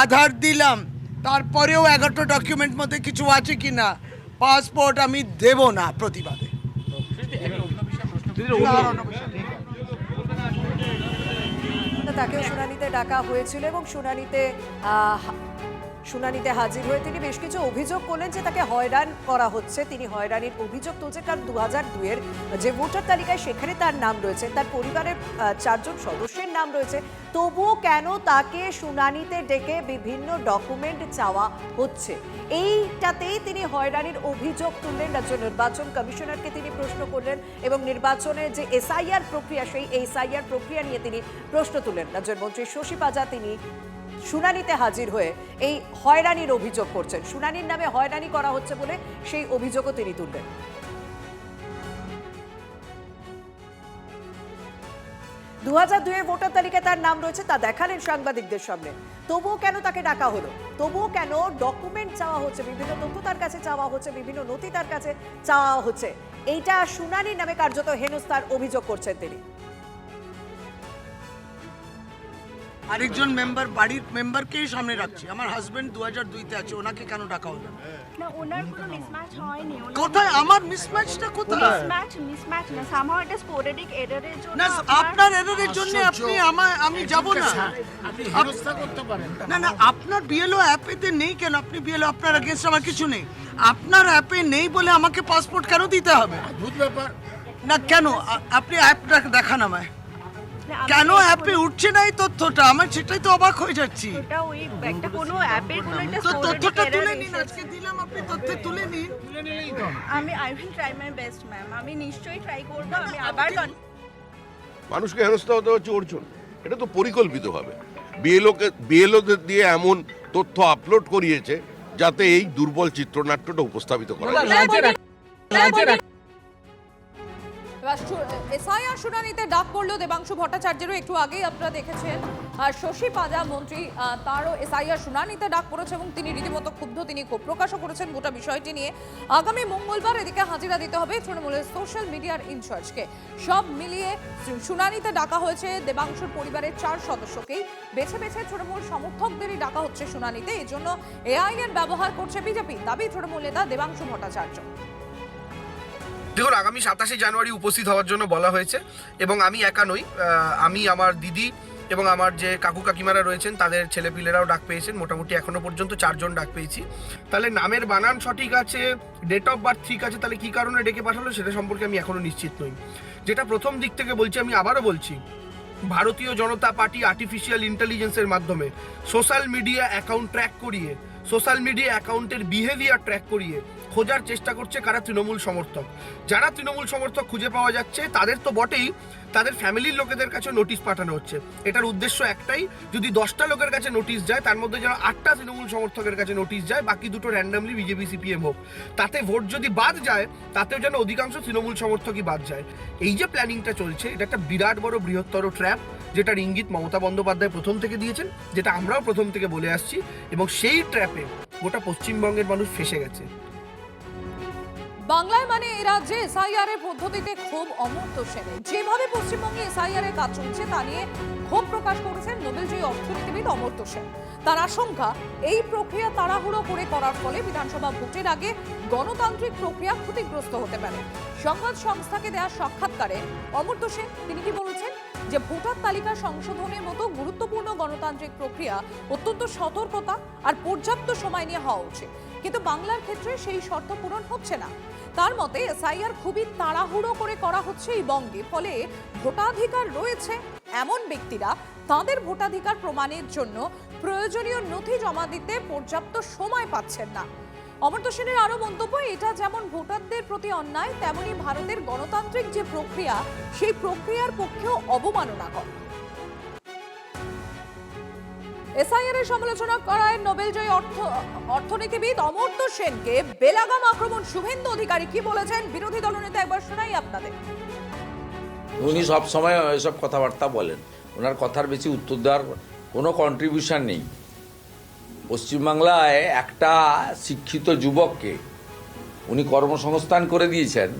আধার দিলাম, তারপরেও 11টা ডকুমেন্ট মধ্যে কিছু আছে কি না, পাসপোর্ট আমি দেব না প্রতিবাদে। তাকেও শুনানিতে ডাকা হয়েছিল এবং শুনানিতে হাজির হয়ে তিনি বেশ কিছু অভিযোগ করলেন যে তাকে হয়রান করা হচ্ছে। তিনি হয়রানির অভিযোগ তুলছেন কারণ 2002-এর যে ভোটার তালিকায় সেখানে তার নাম রয়েছে, তার পরিবারের 4 জন সদস্যের নাম রয়েছে, তবুও কেন তাকে শুনানিতে ডেকে বিভিন্ন ডকুমেন্ট চাওয়া হচ্ছে, এইটাতেই তিনি হয়রানির অভিযোগ তুললেন। রাজ্য নির্বাচন কমিশনারকে তিনি প্রশ্ন করলেন এবং নির্বাচনের যে এসআইআর প্রক্রিয়া, সেই এসআইআর প্রক্রিয়া নিয়ে তিনি প্রশ্ন তুললেন। রাজ্যের মন্ত্রী শশী পাজা তিনি শুনানিতে হাজির হয়ে এই হয়রানির অভিযোগ করছেন, শুনানির নামে হয়রানি করা হচ্ছে বলে সেই অভিযোগও তিনি তুললেন। 2002-এর ভোটার তালিকায় তার নাম রয়েছে, তা দেখালেন সাংবাদিকদের সামনে। তবুও কেন তাকে ডাকা হলো, তবুও কেন ডকুমেন্ট চাওয়া হচ্ছে, বিভিন্ন তথ্য তার কাছে চাওয়া হচ্ছে, বিভিন্ন নথি তার কাছে চাওয়া হচ্ছে, এইটা শুনানির নামে কার্যত হেনস্থার অভিযোগ করছেন তিনি। আরেকজন বাড়ির মেম্বারকেই সামনে রাখছি, আমার হাজবেন্ড 2002-তে আছে, ওনাকে কেন ডাকা হলো না? ওনার কোনো মিসম্যাচ হয়নি। কোথায় আমার মিসম্যাচটা কোথায়? মিসম্যাচ না, সামহাউ এটা স্পোরেডিক এররের জন্য। না, আপনার এররের জন্য আমি যাব না, আপনি হেনস্থা করতে পারেন না। আপনার বিএলও অ্যাপেতে নেই কেন? আপনি বিএলও, আপনার এগেইনস্ট আমার কিছু নেই, আপনার অ্যাপে নেই বলে আমাকে পাসপোর্ট কেন দিতে হবে? অদ্ভুত ব্যাপার না। কেন আপনি অ্যাপটা দেখান আমায়, কেন অ্যাপে উঠছে না এই তথ্যটা? আমার সেটাই তো অবাক হয়ে যাচ্ছি। ওটা ওই একটা কোনো অ্যাপের কোনো একটা তো তথ্যটা তুলে নিন, আজকে দিলাম, আপনি তথ্য তুলে নিন। I will try my best ma'am, আমি নিশ্চয়ই ট্রাই করব। আমি আবার মানুষকে হেনস্থা হতে হচ্ছে ওর জন্য, এটা তো পরিকল্পিতভাবে বিএলওদের দিয়ে এমন তথ্য আপলোড করিয়েছে যাতে এই দুর্বল চিত্রনাট্যটা উপস্থাপিত করা যায়। এসআইআর শুনানিতে ডাক পড়লো দেবাংশু ভট্টাচার্যেরও, একটু আগেই আপনারা দেখেছেন। আর শশী পাজা মন্ত্রী, তারও এসআইআর শুনানিতে ডাক পড়েছে এবং তিনি রীতিমতো ক্ষুব্ধ, তিনি ক্ষোভ প্রকাশও করেছেন গোটা বিষয়টি নিয়ে। আগামী মঙ্গলবার এদিকে হাজিরা দিতে হবে তৃণমূলের সোশ্যাল মিডিয়ার ইনচার্জকে। সব মিলিয়ে শুনানিতে ডাকা হয়েছে দেবাংশুর পরিবারের 4 সদস্যকেই, বেছে বেছে তৃণমূল সমর্থকদেরই ডাকা হচ্ছে শুনানিতে। এই জন্য এআইএন ব্যবহার করছে বিজেপি, দাবি তৃণমূল নেতা দেবাংশু ভট্টাচার্য। দেখুন, আগামী 27শে জানুয়ারি উপস্থিত হওয়ার জন্য বলা হয়েছে এবং আমি একা নই, আমি, আমার দিদি এবং আমার যে কাকু কাকিমারা রয়েছেন তাদের ছেলেপিলেরাও ডাক পেয়েছেন। মোটামুটি এখনো পর্যন্ত 4 জন ডাক পেয়েছি। তাহলে নামের বানান সঠিক আছে, ডেট অফ বার্থ ঠিক আছে, তাহলে কী কারণে ডেকে পাঠালো সেটা সম্পর্কে আমি এখনও নিশ্চিত নই। যেটা প্রথম দিক থেকে বলছি, আমি আবারও বলছি, ভারতীয় জনতা পার্টি আর্টিফিশিয়াল ইন্টেলিজেন্সের মাধ্যমে সোশ্যাল মিডিয়া অ্যাকাউন্ট ট্র্যাক করিয়ে, সোশ্যাল মিডিয়া অ্যাকাউন্টের বিহেভিয়ার ট্র্যাক করিয়ে খোঁজার চেষ্টা করছে কারা তৃণমূল সমর্থক। যারা তৃণমূল সমর্থক খুঁজে পাওয়া যাচ্ছে তাদের তো বটেই, তাদের ফ্যামিলির লোকেদের কাছে নোটিশ পাঠানো হচ্ছে। এটার উদ্দেশ্য একটাই, যদি 10টা লোকের কাছে নোটিশ যায় তার মধ্যে যেন 8টা তৃণমূল সমর্থকের কাছে নোটিশ যায়, বাকি দুটো র্যান্ডামলি বিজেপি সিপিএম হোক। তাতে ভোট যদি বাদ যায় তাতেও যেন অধিকাংশ তৃণমূল সমর্থকই বাদ যায়। এই যে প্ল্যানিংটা চলছে, এটা একটা বিরাট বড় বৃহত্তর ট্র্যাপ, যেটার ইঙ্গিত মমতা বন্দ্যোপাধ্যায় প্রথম থেকে দিয়েছেন, যেটা আমরাও প্রথম থেকে বলে আসছি, এবং সেই ট্র্যাপে গোটা পশ্চিমবঙ্গের মানুষ ফেসে গেছে। বাংলায় মানে এ রাজ্যে এসআইআর এর পদ্ধতিতে ক্ষোভ অমর্ত্য সেনের। যেভাবে পশ্চিমবঙ্গে এসআইআর এর কাজ চলছে তা নিয়ে ক্ষোভ প্রকাশ করেছেন নোবেলজয়ী অর্থনীতিবিদ অমর্ত্য সেন। তার আশঙ্কা, এই প্রক্রিয়া তাড়াহুড়ো করে করার ফলে বিধানসভা ভোটের আগে গণতান্ত্রিক প্রক্রিয়া ক্ষতিগ্রস্ত হতে পারে। সংবাদ সংস্থাকে দেওয়া সাক্ষাৎকারে অমর্ত্য সেন তিনি কি বলেছেন, যে ভোটার তালিকা সংশোধনের মতো গুরুত্বপূর্ণ গণতান্ত্রিক প্রক্রিয়া অত্যন্ত সতর্কতা আর পর্যাপ্ত সময় নিয়ে হওয়া উচিত, কিন্তু বাংলার ক্ষেত্রে সেই শর্ত পূরণ হচ্ছে না। তার মতে এসআইআর খুবই তাড়াহুড়ো করে করা হচ্ছে এই বঙ্গে, ফলে ভোটাধিকার রয়েছে এমন ব্যক্তিরা তাদের ভোটাধিকার প্রমাণের জন্য প্রয়োজনীয় নথি জমা দিতে পর্যাপ্ত সময় পাচ্ছেন না। অমর্ত্য সেনের আরো মন্তব্য, এটা যেমন ভোটারদের প্রতি অন্যায়, তেমনি ভারতের গণতান্ত্রিক যে প্রক্রিয়া সেই প্রক্রিয়ার পক্ষেও অবমাননাকর। এসআইআর এর সমালোচনা করায় নোবেলজয়ী অর্থনীতিবিদ অমর্ত্য সেনকে বেলাগাম আক্রমণ শুভেন্দু অধিকারী কি বলেছেন বিরোধী দলনেতা, একবার শোনাই আপনাদের। উনি সব সময় এসব কথাবার্তা বলেন, ওনার কথার বেশি উত্তর দেওয়ার কোনো কন্ট্রিবিউশন নেই। পশ্চিমবাংলায় একটা শিক্ষিত যুবককে উনি কর্মসংস্থান করে দিয়েছেন,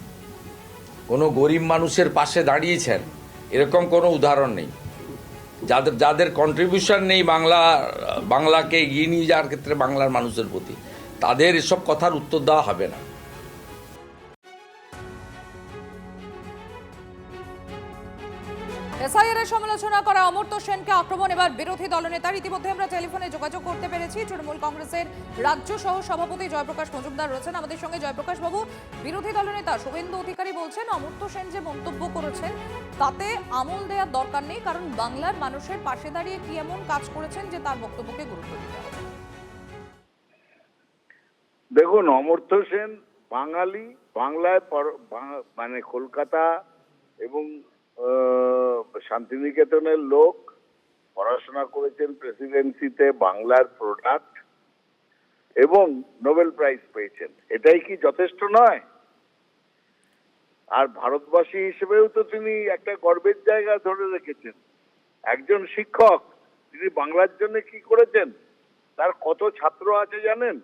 কোনো গরিব মানুষের পাশে দাঁড়িয়েছেন, এরকম কোনো উদাহরণ নেই। যাদের কন্ট্রিবিউশন নেই বাংলাকে এগিয়ে নিয়ে যাওয়ার ক্ষেত্রে বাংলার মানুষের প্রতি, তাদের এসব কথার উত্তর দেওয়া হবে না। এসআইআর এর সমালোচনা করা অমর্ত্য সেনকে আক্রমণ এবার বিরোধী দলনেতার। ইতিমধ্যে আমরা টেলিফোনে যোগাযোগ করতে পেরেছি, তৃণমূল কংগ্রেসের রাজ্য সহ সভাপতি জয়প্রকাশ মজুমদার রয়েছেন আমাদের সঙ্গে। জয়প্রকাশ বাবু, বিরোধী দলনেতা শুভেন্দু অধিকারী বলছেন অমর্ত্য সেন যে মন্তব্য করেছেন তাতে আমল দেওয়ার দরকার নেই, কারণ বাংলার মানুষের পাশে দাঁড়িয়ে কি এমন কাজ করেছেন যে তার বক্তব্যকে গুরুত্ব দিতে হবে। দেখুন, অমর্ত্য সেন বাঙালি, বাংলায় মানে কলকাতা এবং শান্তিনিকেতনের লোক, পড়াশোনা করেছেন প্রেসিডেন্সিতে, বাংলার প্রোডাক্ট, এবং নোবেল প্রাইজ পেয়েছেন। এটাই কি যথেষ্ট নয়? আর ভারতবাসী হিসেবেও তো তিনি একটা গর্বের জায়গা ধরে রেখেছেন। একজন শিক্ষক, তিনি বাংলার জন্য কি করেছেন, তার কত ছাত্র আছে জানেন?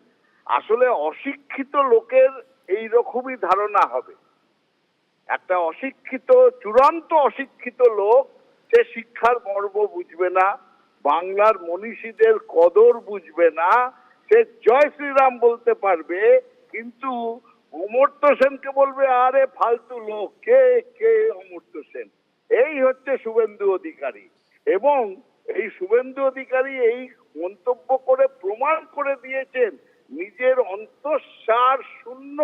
আসলে অশিক্ষিত লোকের এই রকমই ধারণা হবে। একটা অশিক্ষিত, চূড়ান্ত অশিক্ষিত লোক, সে শিক্ষার মর্ম বুঝবে না, বাংলার মনীষীদের কদর বুঝবে না, সে জয় শ্রীরাম বলতে পারবে, কিন্তু অমর্ত্য সেনকে বলবে আরে ফালতু লোক, কে কে অমর্ত্য সেন। এই হচ্ছে শুভেন্দু অধিকারী, এবং এই শুভেন্দু অধিকারী এই মন্তব্য করে প্রমাণ করে দিয়েছেন নিজের অন্তঃসার শূন্য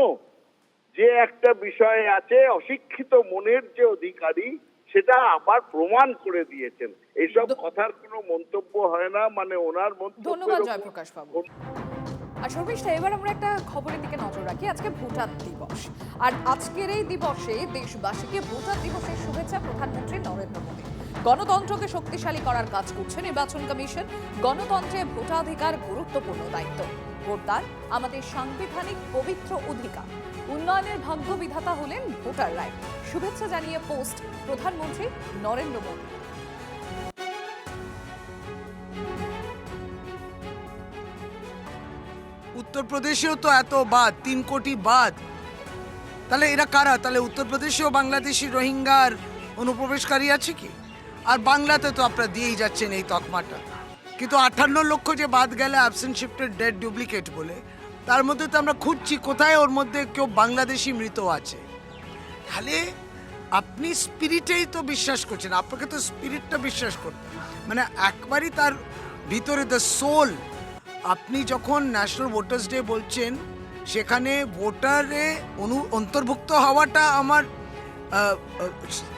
যে একটা বিষয় আছে, অশিক্ষিত মনের যে অধিকারী, সেটা আবার প্রমাণ করে দিয়েছেন। এইসব কথার কোনো মন্তব্য হয় না, মানে ওনার মন্তব্য। ধন্যবাদ জয়প্রকাশ বাবু। আর শর্মিষ্ঠা, এবার আমরা একটা খবরের দিকে নজর রাখি। আজকে ভোটার দিবস, আর আজকের এই দিবসে দেশবাসীকে ভোটার দিবসের শুভেচ্ছা প্রধানমন্ত্রী নরেন্দ্র মোদী। গণতন্ত্রকে শক্তিশালী করার কাজ করছে নির্বাচন কমিশন। গণতন্ত্রে ভোটাধিকার গুরুত্বপূর্ণ দায়িত্ব। ভোটদান আমাদের সাংবিধানিক পবিত্র অধিকার। উন্নয়নের ভাগ্য বিধাতা হলেন ভোটাররাই। শুভেচ্ছা জানিয়ে পোস্ট প্রধানমন্ত্রী নরেন্দ্র মোদী। উত্তরপ্রদেশেও তো এত বাদ, 3 কোটি বাদ, তাহলে এরা কারা? তাহলে উত্তরপ্রদেশেও বাংলাদেশি রোহিঙ্গার অনুপ্রবেশকারী আছে কি? আর বাংলাতে তো আপনারা দিয়েই যাচ্ছেন এই তকমাটা। কিন্তু 58 লক্ষ যে বাদ গেলে অ্যাবসেন্ট শিফটেড ডেড ডুপ্লিকেট বলে, তার মধ্যে তো আমরা খুঁজছি কোথায় ওর মধ্যে কেউ বাংলাদেশি মৃত আছে। তাহলে আপনি স্পিরিটেই তো বিশ্বাস করছেন, আপনাকে তো স্পিরিটটা বিশ্বাস করতে, মানে একবারই তার ভিতরে দ্য সোল। আপনি যখন ন্যাশনাল ভোটার্স ডে বলছেন, সেখানে ভোটারে অন্তর্ভুক্ত হওয়াটা আমার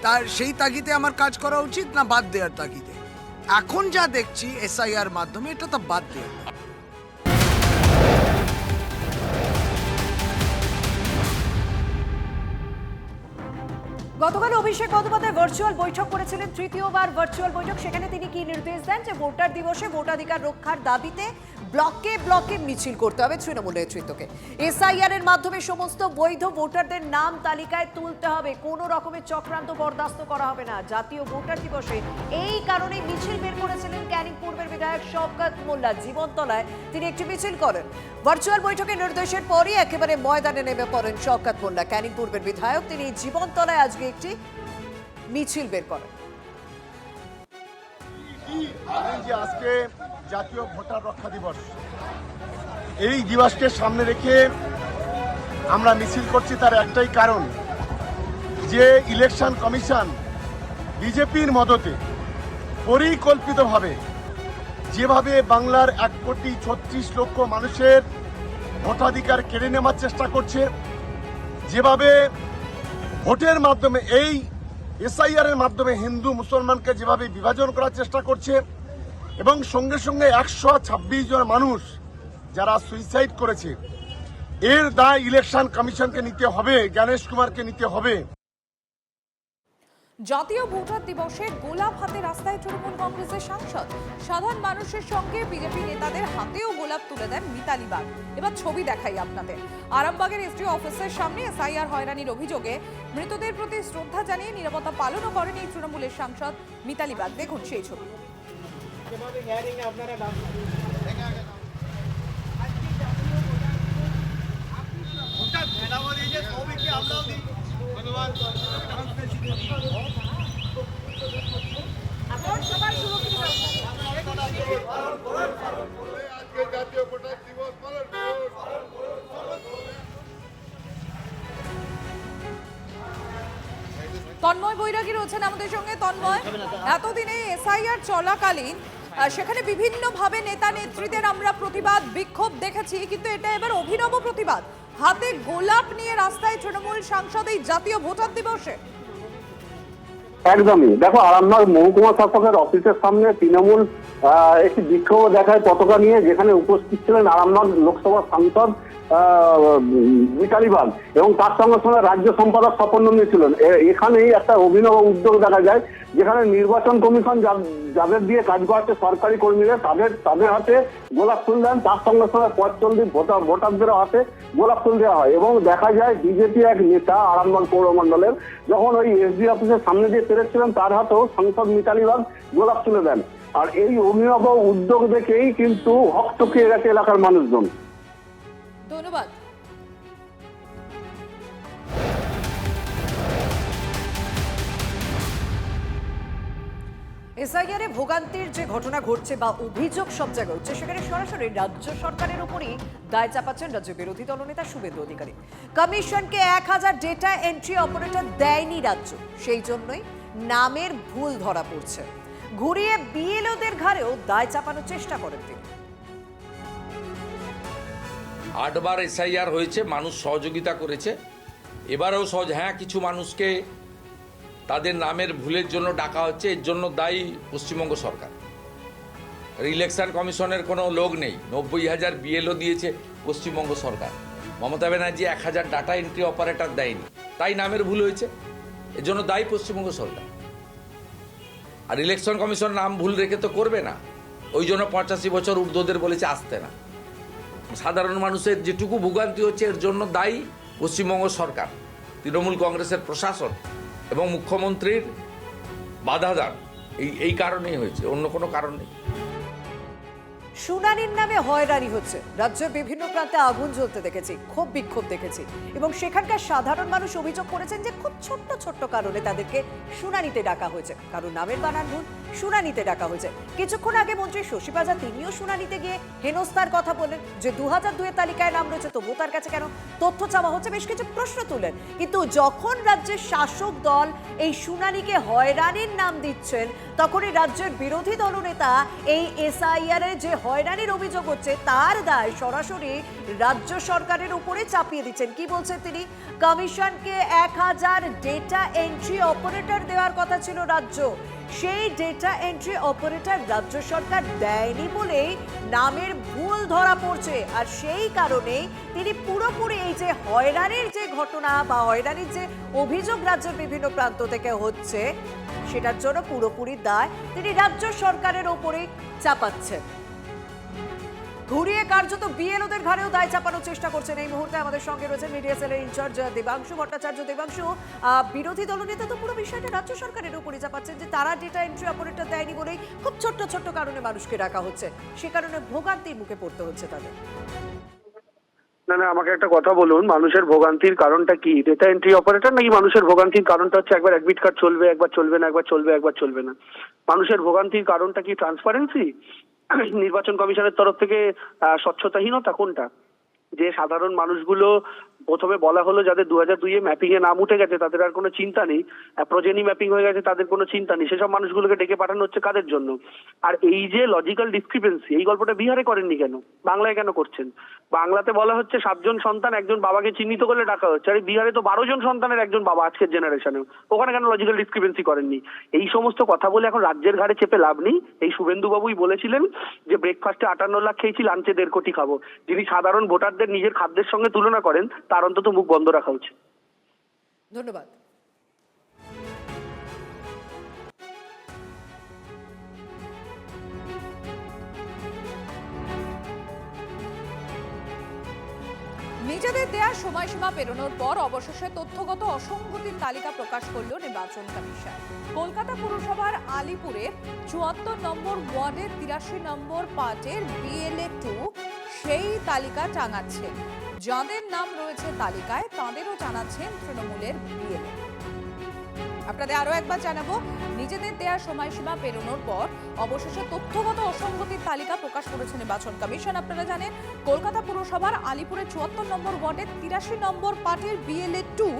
তার সেই তাগিদে আমার কাজ করা উচিত না বাদ দেওয়ার তাগিদে? এখন যা দেখছি SIR মাধ্যমে, এটা তো বাদ দেওয়া। গতকাল অভিষেক বন্দ্যোপাধ্যায় ভার্চুয়াল বৈঠক করেছিলেন, তৃতীয়বার ভার্চুয়াল বৈঠক। সেখানে তিনি কি নির্দেশ দেন যে ভোটার দিবসে ভোটাধিকার রক্ষার দাবিতে ব্লকে ব্লকে মিছিল করতে হবে তৃণমূল নেতৃত্বকে। SIR এর মাধ্যমে সমস্ত বৈধ ভোটারদের নাম তালিকায় তুলতে হবে, কোনো রকমের চক্রান্ত বরদাস্ত করা হবে না জাতীয় ভোটার দিবসে। এই কারণে মিছিল বের করেছিলেন ক্যানিং পূর্বের বিধায়ক শওকত মোল্লা। জীবনতলায় তিনি একটি মিছিল করেন। ভার্চুয়াল বৈঠকের নির্দেশের পরই একেবারে ময়দানে নেমে পড়েন শওকত মোল্লা, ক্যানিং পূর্বের বিধায়ক। তিনি জীবনতলায় আজকে একটি মিছিল বের করেন। যে আজকে জাতীয় ভোটার রক্ষা দিবস, এই দিবসকে সামনে রেখে আমরা মিছিল করছি, তার একটাই কারণ যে ইলেকশন কমিশন বিজেপির মদতে পরিকল্পিতভাবে যেভাবে বাংলার 1,36,00,000 মানুষের ভোটাধিকার কেড়ে নেওয়ার চেষ্টা করছে, যেভাবে ভোটের মাধ্যমে এই SIR এর মাধ্যমে হিন্দু মুসলমানকে যেভাবে বিভাজন করার চেষ্টা করছে, এবং সঙ্গে সঙ্গে 126 জন মানুষ যারা সুইসাইড করেছে, এর দায় ইলেকশন কমিশনকে নিতে হবে, জ্ঞানেশ কুমারকে নিতে হবে। জাতীয় ভোটার দিবসে গোলাপ হাতে রাস্তায় তৃণমূল কংগ্রেসের সাংসদ। সাধারণ মানুষের সঙ্গে বিজেপি নেতাদের হাতেও গোলাপ তুলে দেন মিতালি বাগ। এবার ছবি দেখাই আপনাদের। আরামবাগের SDO অফিসের সামনে SIR হয়রানির অভিযোগে মৃতদের প্রতি শ্রদ্ধা জানিয়ে নিরাপত্তা পালনও করেন এই তৃণমূলের সাংসদ মিতালি বাগ। দেখুন সেই ছবি। তন্ময় বৈরাগী রয়েছেন আমাদের সঙ্গে। তন্ময়, এতদিনে SIR চলাকালীন সেখানে বিভিন্নভাবে নেতা নেত্রীদের আমরা প্রতিবাদ বিক্ষোভ দেখেছি, কিন্তু এটা এবার অভিনব প্রতিবাদ, হাতে গোলাপ নিয়ে রাস্তায় তৃণমূল সাংসদ এই জাতীয় ভোটার দিবসে। একদমই, দেখো আরামবাগ মহকুমা শাসকের অফিসের সামনে তৃণমূল একটি বিক্ষোভ দেখায় পতাকা নিয়ে, যেখানে উপস্থিত ছিলেন আরামবাগ লোকসভা সাংসদ মিতালি বাগ এবং তার সঙ্গে সঙ্গে রাজ্য সম্পাদক স্বপন নন্দী ছিলেন। এখানেই একটা অভিনব উদ্যোগ দেখা যায়, যেখানে নির্বাচন কমিশন যাদের দিয়ে কাজ করাচ্ছে সরকারি কর্মীরা, তাদের হাতে গোলাপ ফুল দেন, তার সঙ্গে সঙ্গে পথচলতি ভোটারদের হাতে গোলাপ ফুল দেওয়া হয়। এবং দেখা যায় বিজেপি এক নেতা আরামবাগ পৌরমণ্ডলের যখন ওই SDO অফিসের সামনে দিয়ে পেরেছিলেন, তার হাতেও সাংসদ মিতালি বাগ গোলাপ তুলে দেন। আর এই অভিনব উদ্যোগ দেখেই কিন্তু হকচকিয়ে গেছে এলাকার মানুষজন। ধন্যবাদ। SIR ভোগান্তির যে ঘটনা ঘটছে বা অভিযোগ সব জায়গায় হচ্ছে, সেখানে সরাসরি রাজ্য সরকারের উপরই দায় চাপাচ্ছেন রাজ্য বিরোধী দলনেতা শুভেন্দু অধিকারী। কমিশনকে 1000 ডেটা এন্ট্রি অপারেটর দেয়নি রাজ্য, সেই জন্যই নামের ভুল ধরা পড়ছে। ঘুরিয়ে BLOদের ঘাড়েও দায় চাপানোর চেষ্টা করেন তিনি। 8 বার SIR হয়েছে, মানুষ সহযোগিতা করেছে, এবারেও হ্যাঁ কিছু মানুষকে তাদের নামের ভুলের জন্য ডাকা হচ্ছে, এর জন্য দায়ী পশ্চিমবঙ্গ সরকার। ইলেকশন কমিশনের কোনো লোক নেই, 90,000 BLO দিয়েছে পশ্চিমবঙ্গ সরকার। Mamata Banerjee 1000 data entry operator দেয়নি, তাই নামের ভুল হয়েছে, এর জন্য দায়ী পশ্চিমবঙ্গ সরকার। আর ইলেকশন কমিশন নাম ভুল রেখে তো করবে না, ওই জন্য 85 বছর ঊর্ধ্বদের বলেছে আসতে না। সাধারণ মানুষের যেটুকু ভোগান্তি হচ্ছে, এর জন্য দায়ী পশ্চিমবঙ্গ সরকার, তৃণমূল কংগ্রেসের প্রশাসন এবং মুখ্যমন্ত্রীর বাধা দান। এই কারণেই হয়েছে, অন্য কোনো কারণ নেই। শুনানির নামে হয়রানি হচ্ছে, রাজ্যের বিভিন্ন প্রান্তে আগুন জ্বলতে দেখেছি, ক্ষোভ বিক্ষোভ দেখেছি, এবং সেখানকার সাধারণ মানুষ অভিযোগ করেছেন যে খুব ছোট্ট ছোট্ট কারণে তাদেরকে শুনানিতে ডাকা হয়েছে। কারণ নামের বানান ভুল, শুনানিতে ডাকা হয়েছে। কিছুক্ষণ আগে মন্ত্রী শশী পাজা তিনিও শুনানিতে গিয়ে হেনস্থার কথা বলেন যে 2002 তালিকায় নাম রয়েছে, তবুও তার কাছে কেন তথ্য চাওয়া হচ্ছে, বেশ কিছু প্রশ্ন তুলেন। কিন্তু যখন রাজ্যের শাসক দল এই শুনানিকে হয়রানির নাম দিচ্ছেন, তখনই রাজ্যের বিরোধী দলনেতা এই SIR এর যে হয়রানির অভিযোগ হচ্ছে, তার দায় সরাসরি রাজ্য সরকারের উপর ওপরে চাপিয়ে দিচ্ছেন। কি বলছেন তিনি? কমিশনকে 1000 ডেটা এন্ট্রি অপারেটর দেওয়ার কথা ছিল রাজ্য, সেই ডেটা এন্ট্রি অপারেটর রাজ্য সরকার দেয়নি বলেই নামের ভুল ধরা পড়ছে। আর সেই কারণেই তিনি পুরোপুরি এই যে হয়রানির যে ঘটনা বা হয়রানির যে অভিযোগ রাজ্যের বিভিন্ন প্রান্ত থেকে হচ্ছে, সেটার জন্য পুরোপুরি দায় তিনি রাজ্য সরকারের ওপরেই চাপাচ্ছেন। ঘুরিয়ে কার্যত বিএলওদের ঘাড়েও দায় চাপানোর চেষ্টা করছেন। এই মুহূর্তে আমাদের সঙ্গে রয়েছেন মিডিয়া সেলের ইনচার্জ দেবাংশু ভট্টাচার্য। দেবাংশু, বিরোধী দলনেতা তো পুরো বিষয়টা রাজ্য সরকারের উপরে চাপাচ্ছেন যে তারা ডেটা এন্ট্রি অপারেটর দেয়নি বলেই খুব ছোট্ট ছোট্ট কারণে মানুষকে ডাকা হচ্ছে, সে কারণে ভোগান্তির মুখে পড়তে হচ্ছে তাদের। না, আমাকে একটা কথা বলুন, মানুষের ভোগান্তির কারণটা কি? ডেটা এন্ট্রি অপারেটর নাকি মানুষের ভোগান্তির কারণটা হচ্ছে একবার অ্যাডমিট কার্ড চলবে, একবার চলবে না, একবার চলবে, একবার চলবে না? মানুষের ভোগান্তির কারণটা কি ট্রান্সপারেন্সি, নির্বাচন কমিশনের তরফ থেকে স্বচ্ছতাহীনতা, কোনটা? যে সাধারণ মানুষগুলো প্রথমে বলা হলো যাদের 2002-এ ম্যাপিং এ নাম উঠে গেছে তাদের আর কোনো চিন্তা নেই, প্রজেনি ম্যাপিং হয়ে গেছে তাদের কোনো চিন্তা নেই, সেসব মানুষগুলোকে ডেকে পাঠানো হচ্ছে কাদের জন্য? আর এই যে লজিক্যাল ডিসক্রিপেন্সি, এই গল্পটা বিহারে করেননি কেন, বাংলায় কেন করছেন? বাংলাতে বলা হচ্ছে 7 জন সন্তান একজন বাবাকে চিহ্নিত করলে ডাকা হচ্ছে, আর বিহারে তো 12 জন সন্তানের একজন বাবা আজকের জেনারেশনেও, ওখানে কেন লজিক্যাল ডিসক্রিপেন্সি করেননি? এই সমস্ত কথা বলে এখন রাজ্যের ঘাড়ে চেপে লাভ নেই। এই শুভেন্দু বাবুই বলেছিলেন যে ব্রেকফাস্টে 58 লাখ খেয়েছি, লাঞ্চে 1.5 কোটি খাবো। যিনি সাধারণ ভোটারদের নিজের খাদ্যের সঙ্গে তুলনা করেন তার অন্তত মুখ বন্ধ রাখা উচিত। ধন্যবাদ। নিজেদের দেয়া সময়সীমা পেরোনোর পর অবশেষে তথ্যগত অসঙ্গতির তালিকা প্রকাশ করল নির্বাচন কমিশন। কলকাতা পুরসভার আলিপুরের 74 নম্বর ওয়ার্ডের 83 নম্বর পার্টের BLA 2 সেই তালিকা টাঙাচ্ছেন। যাদের নাম রয়েছে তালিকায় তাদেরও জানাচ্ছেন তৃণমূলের BLA। আপনাদের আরো একবার জানাবো, নিজেদের দেয়া সময়সীমা পেরোনোর পর অবশেষে তথ্যগত অসঙ্গতির তালিকা প্রকাশ করেছে নির্বাচন কমিশন। আপনারা জানেন, কলকাতা পুরসভার আলিপুরের 74 নম্বর ওয়ার্ডের 83 নম্বর পার্টির BLA 2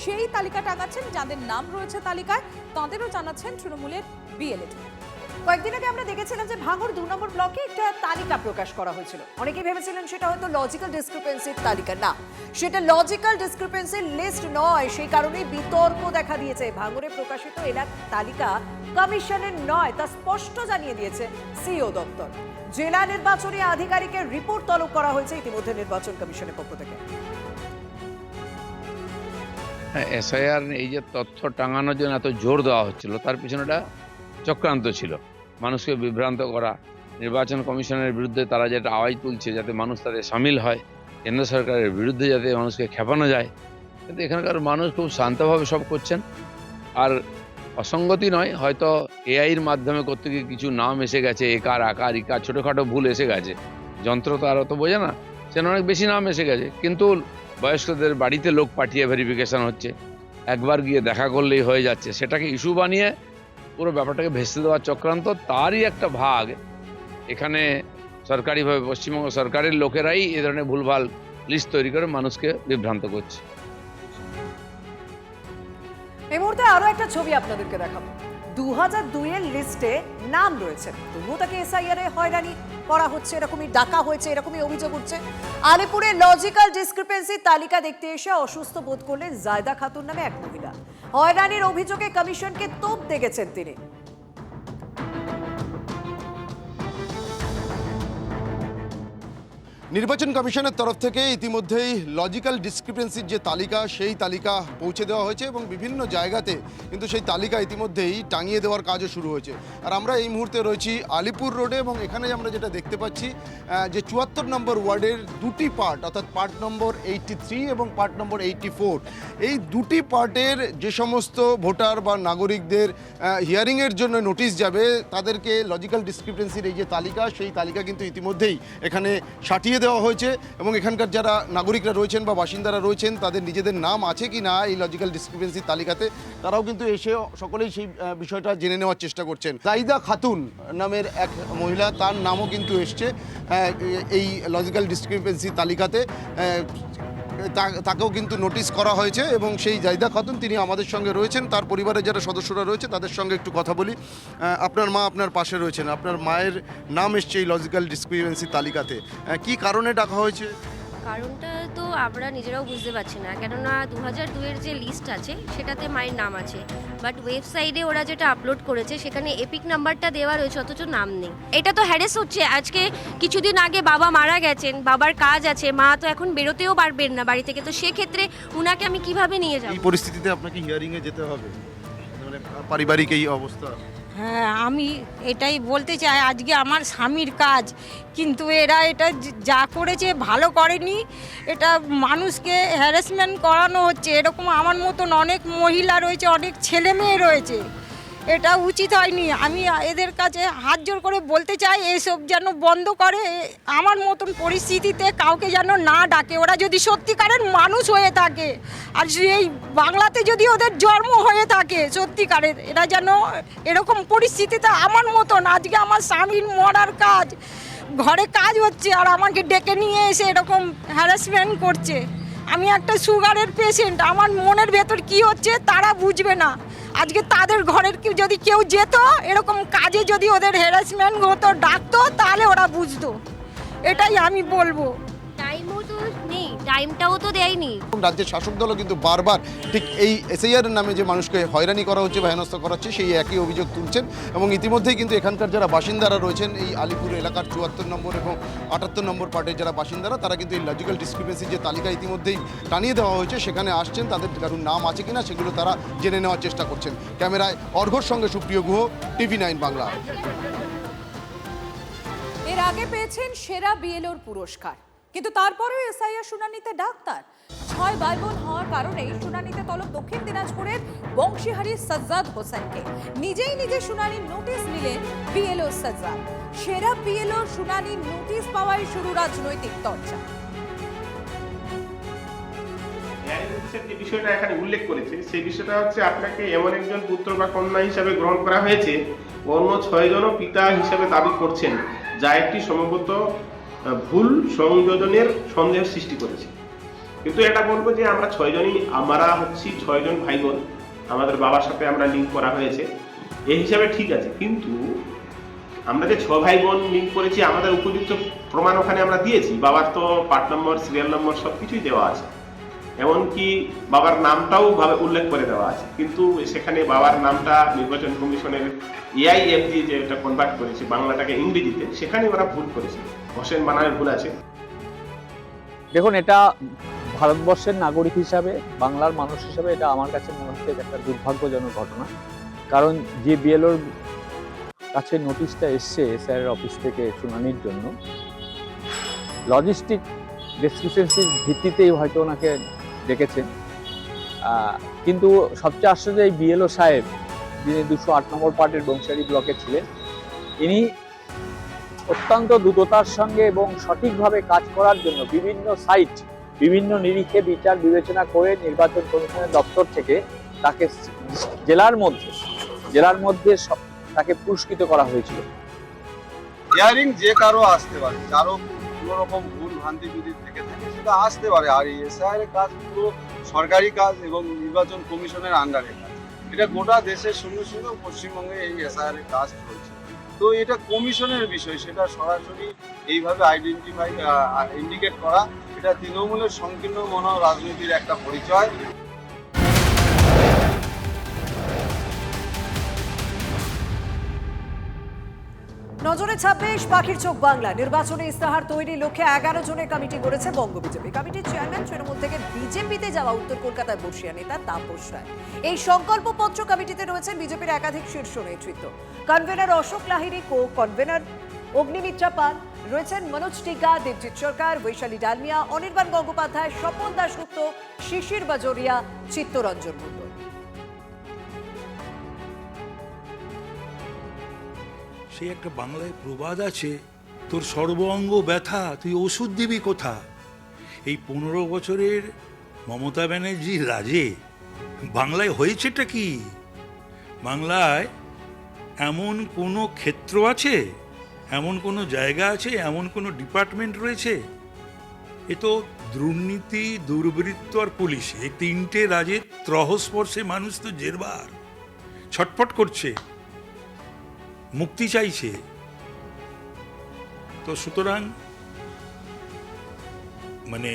সেই তালিকা টাঙাচ্ছেন। যাদের নাম রয়েছে তালিকায় তাদেরও জানাচ্ছেন তৃণমূলের BLA 2। কয়েকদিন আগে আমরা দেখেছিলাম যে ভাঙড় 2 নম্বর ব্লকে একটা তালিকা প্রকাশ করা হয়েছিল। অনেকেই ভেবেছিলেন সেটা হয়তো লজিক্যাল ডিসক্রিপেন্সির তালিকা, না, সেটা লজিক্যাল ডিসক্রিপেন্সির লিস্ট নয়। সেই কারণেই বিতর্ক দেখা দিয়েছে। ভাঙড়ে প্রকাশিত এলাকা তালিকা কমিশনের নয়, তা স্পষ্ট জানিয়ে দিয়েছে সিও দপ্তর। জেলা নির্বাচনী আধিকারিকের রিপোর্ট তলব করা হয়েছে ইতিমধ্যে নির্বাচন কমিশনের পক্ষ থেকে। এসআইআর এই যে তথ্য টাঙানোর জন্য এত জোর দেওয়া হচ্ছিল, তার পিছনে একটা চক্রান্ত ছিল, মানুষকে বিভ্রান্ত করা। নির্বাচন কমিশনের বিরুদ্ধে তারা যেটা আওয়াজ তুলছে যাতে মানুষ তাদের সামিল হয়, কেন্দ্র সরকারের বিরুদ্ধে যাতে মানুষকে খেপানো যায়, কিন্তু এখানকার মানুষ খুব শান্তভাবে সব করছেন। আর অসঙ্গতি নয়, হয়তো এআইয়ের মাধ্যমে করতে গিয়ে কিছু নাম এসে গেছে, একার আকার ইকার ছোটোখাটো ভুল এসে গেছে, যন্ত্র তো আর অত বোঝে না, সেখানে অনেক বেশি নাম এসে গেছে। কিন্তু বয়স্কদের বাড়িতে লোক পাঠিয়ে ভেরিফিকেশান হচ্ছে, একবার গিয়ে দেখা করলেই হয়ে যাচ্ছে, সেটাকে ইস্যু বানিয়ে পুরো ব্যাপারটাকে ভেস্তে দেওয়ার চক্রান্ত, তারই একটা ভাগ এখানে সরকারিভাবে পশ্চিমবঙ্গ সরকারের লোকেরাই এ ধরনের ভুলভাল লিস্ট তৈরি করে মানুষকে বিভ্রান্ত করছে। এই মুহূর্তে আরো একটা ছবি আপনাদেরকে দেখাবো। 2002-এর লিস্টে নাম রয়েছে, তবুও তাকে এসআইআর এ হয়রানি করা হচ্ছে, এরকমই ডাকা হয়েছে, এরকমই অভিযোগ উঠছে। আলিপুরে লজিক্যাল ডিসক্রিপেন্সি তালিকা দেখতে এসে অসুস্থ বোধ করলেন জায়দা খাতুন নামে এক মহিলা। হয়রানির অভিযোগে কমিশনকে তোপ দেখেছেন তিনি। নির্বাচন কমিশনের তরফ থেকে ইতিমধ্যেই লজিক্যাল ডিসক্রিপেন্সির যে তালিকা, সেই তালিকা পৌঁছে দেওয়া হয়েছে এবং বিভিন্ন জায়গাতে কিন্তু সেই তালিকা ইতিমধ্যেই টাঙিয়ে দেওয়ার কাজও শুরু হয়েছে। আর আমরা এই মুহূর্তে রয়েছি আলিপুর রোডে এবং এখানে আমরা যেটা দেখতে পাচ্ছি যে 74 নম্বর ওয়ার্ডের দুটি পার্ট, অর্থাৎ পার্ট নম্বর 83 এবং পার্ট নম্বর 84, এই দুটি পার্টের যে সমস্ত ভোটার বা নাগরিকদের হিয়ারিংয়ের জন্য নোটিশ যাবে, তাদেরকে লজিক্যাল ডিসক্রিপেন্সির এই যে তালিকা, সেই তালিকা কিন্তু ইতিমধ্যেই এখানে সাটিয়ে দেওয়া হয়েছে এবং এখানকার যারা নাগরিকরা রয়েছেন বা বাসিন্দারা রয়েছেন তাদের নিজেদের নাম আছে কি না এই লজিক্যাল ডিসক্রিপেন্সির তালিকাতে, তারাও কিন্তু এসে সকলেই সেই বিষয়টা জেনে নেওয়ার চেষ্টা করছেন। জাইদা খাতুন নামের এক মহিলা, তার নামও কিন্তু এসছে এই লজিক্যাল ডিসক্রিপেন্সির তালিকাতে, তাকেও কিন্তু নোটিশ করা হয়েছে এবং সেই জাইদা খাতুন তিনি আমাদের সঙ্গে রয়েছেন। তার পরিবারের যারা সদস্যরা রয়েছে তাদের সঙ্গে একটু কথা বলি। আপনার মা আপনার পাশে রয়েছেন, আপনার মায়ের নাম এসছে এই লজিক্যাল ডিসক্রিপেন্সি তালিকাতে, কি কারণে ডাকা হয়েছে? কারণটা তো আমরা নিজেরাও বুঝতে পারছি না, কেননা 2002-এর যে লিস্ট আছে সেটাতে মায়ের নাম আছে, বাট ওয়েবসাইটে ওরা যেটা আপলোড করেছে সেখানে এপিক নাম্বারটা দেওয়া রয়েছে অথচ নাম নেই। এটা তো হ্যারেস হচ্ছে। আজকে কিছুদিন আগে বাবা মারা গেছেন, বাবার কাজ আছে, মা তো এখন বেরোতেও পারবেন না বাড়ি থেকে, তো সেক্ষেত্রে উনাকে আমি কিভাবে নিয়ে যাব? এই পরিস্থিতিতে আপনাকে হিয়ারিংয়ে যেতে হবে, মানে পারিবারিক এই অবস্থা। হ্যাঁ, আমি এটাই বলতে চাই, আজকে আমার স্বামীর কাজ, কিন্তু এরা এটা যা করেছে ভালো করেনি। এটা মানুষকে হ্যারাসমেন্ট করানো হচ্ছে। এরকম আমার মতন অনেক মহিলা রয়েছে, অনেক ছেলে মেয়ে রয়েছে, এটা উচিত হয়নি। আমি এদের কাছে হাত জোর করে বলতে চাই এসব যেন বন্ধ করে। আমার মতন পরিস্থিতিতে কাউকে যেন না ডাকে, ওরা যদি সত্যিকারের মানুষ হয়ে থাকে আর এই বাংলাতে যদি ওদের জন্ম হয়ে থাকে সত্যিকারের, এরা যেন এরকম পরিস্থিতিতে আমার মতন, আজকে আমার স্বামীর মরার কাজ, ঘরে কাজ হচ্ছে আর আমাকে ডেকে নিয়ে এসে এরকম হ্যারাসমেন্ট করছে। আমি একটা সুগারের পেশেন্ট, আমার মনের ভেতর কি হচ্ছে তারা বুঝবে না। আজকে তাদের ঘরের যদি কেউ যেত এরকম কাজে, যদি ওদের হ্যারাসমেন্ট হতো, ডাকতো, তাহলে ওরা বুঝতো। এটাই আমি বলবো। টাইমও তো নেই, টাইমটাও তো দেয়নি। রাজ্যের শাসক দলও কিন্তু বারবার ঠিক এই এসআইআর নামে যে মানুষকে হয়রানি করা হচ্ছে বা হেনস্থা করা হচ্ছে সেই একই অভিযোগ তুলছেন, এবং ইতিমধ্যেই কিন্তু এখানকার যারা বাসিন্দারা রয়েছেন এই আলিপুর এলাকার 74 নম্বর এবং 78 নম্বর পার্টের যারা বাসিন্দারা, তারা কিন্তু এই লজিক্যাল ডিসক্রিপেন্সি যে তালিকা ইতিমধ্যেই টানিয়ে দেওয়া হয়েছে সেখানে আসছেন, তাদের কারোর নাম আছে কিনা সেগুলো তারা জেনে নেওয়ার চেষ্টা করছেন। ক্যামেরায় অর্ঘর সঙ্গে সুপ্রিয় গুহ, TV9 বাংলা। এর আগে পেয়েছেন সেরা বিএলওর পুরস্কার, কিন্তু তারপরেও এসআইআর শুনানিতে ডাক্তার। 6 ভাই বোন হওয়ার কারণে শুনানিতে তলব দক্ষিণ দিনাজপুরের বংশীহারি সাজ্জাদ হোসেনকে। নিজে শুনানির নোটিশ নিলেন বিএলও সাজ্জাদ। সেরা বিএলও শুনানির নোটিশ পাওয়ায় শুরু রাজনৈতিক চর্চা। যে বিষয়টা এখানে উল্লেখ করেছে সেই বিষয়টা হচ্ছে, আপনাকে এমন একজন পুত্র বা কন্যা হিসাবে গ্রহণ করা হয়েছে, অন্য 6 জনও পিতা হিসাবে দাবি করছেন, যা একটি সম্ভবত ভুল সংযোজনের সন্দেহ সৃষ্টি করেছে। কিন্তু এটা বলবো যে আমরা 6 জনই, আমরা হচ্ছি 6 জন ভাই বোন, আমাদের বাবার সাথে আমরা লিঙ্ক করা হয়েছে, এই হিসাবে ঠিক আছে। কিন্তু আমরা যে 6 ভাই বোন লিঙ্ক করেছি, আমাদের উপযুক্ত প্রমাণ ওখানে আমরা দিয়েছি। বাবার তো পার্ট নম্বর, সিরিয়াল নম্বর সবকিছুই দেওয়া আছে, এমনকি বাবার নামটাও ভাবে উল্লেখ করে দেওয়া আছে। কিন্তু সেখানে বাবার নামটা নির্বাচন কমিশনের এআইএফ দিয়ে যে এটা কনভার্ট করেছে বাংলাটাকে ইংরেজিতে, সেখানে ওরা ভুল করেছে, হোসেন বানানের ভুল আছে। দেখুন, এটা ভারতবর্ষের নাগরিক হিসাবে, বাংলার মানুষ হিসাবে এটা আমার কাছে মনে হচ্ছে একটা দুর্ভাগ্যজনক ঘটনা। কারণ যে বিএলওর কাছে নোটিশটা এসছে এসআইআর অফিস থেকে শুনানির জন্য, লজিস্টিক ডেসক্রিপেন্সির ভিত্তিতেই হয়তো ওনাকে ডেকেছেন। কিন্তু সবচেয়ে আশ্চর্য, এই বিএলও সাহেব, যিনি 208 নম্বর পার্টের বংশারি ব্লকে ছিলেন, ইনি অত্যন্ত দ্রুততার সঙ্গে এবং সঠিকভাবে কাজ করার জন্য বিভিন্ন সাইট, বিভিন্ন নিরিখে বিচার বিবেচনা করে নির্বাচন কমিশনের দপ্তর থেকে তাকে জেলার মধ্যে তাকে পুরস্কৃত করা হয়েছিল। হিয়ারিং যে কারো আসতে পারে, কারো কোনো রকম ভুল ভ্রান্তি যদি থেকে থাকে সেটা আসতে পারে। আর এই এসআইআর এর কাজ পুরো সরকারি কাজ এবং নির্বাচন কমিশনের আন্ডারে কাজ। এটা গোটা দেশের সঙ্গে সঙ্গে পশ্চিমবঙ্গে এই এসআইআর এর কাজ চলছে। তো এটা কমিশনের বিষয়, সেটা সরাসরি এইভাবে ইন্ডিকেট করা, এটা তৃণমূলের সংকীর্ণ মনো রাজনীতির একটা পরিচয়। নজরে 26 পাখির চোখ বাংলা। নির্বাচনে ইস্তাহার তৈরির লক্ষ্যে 11 জনের কমিটি গড়েছে বঙ্গ বিজেপি। কমিটির চেয়ারম্যান তৃণমূল থেকে বিজেপিতে যাওয়া উত্তর কলকাতায় বর্ষিয়া নেতা তাপস রায়। এই সংকল্পপত্র কমিটিতে রয়েছেন বিজেপির একাধিক শীর্ষ নেতৃত্ব। Convener Ashok Lahiri, co convener Agnimitra Paul, রয়েছেন মনোজ টিকা, দেবজিৎ সরকার, বৈশালী ডালমিয়া, অনির্বাণ গঙ্গোপাধ্যায়, স্বপন দাশগুপ্ত, শিশির বাজরিয়া, চিত্তরঞ্জন মণ্ডল। সেই একটা বাংলায় প্রবাদ আছে, তোর সর্বাঙ্গ ব্যথা, তুই ওষুধ দিবি কোথা। এই 15 বছরের মমতা ব্যানার্জির রাজে বাংলায় হয়েছেটা কি? বাংলায় এমন কোনো ক্ষেত্র আছে, এমন কোনো জায়গা আছে, এমন কোনো ডিপার্টমেন্ট রয়েছে? এ তো দুর্নীতি, দুর্বৃত্ত আর পুলিশ, এই 3টে রাজের ত্রহস্পর্শে মানুষ তো জেরবার ছটফট করছে, মুক্তি চাইছে। তো সুতরাং মানে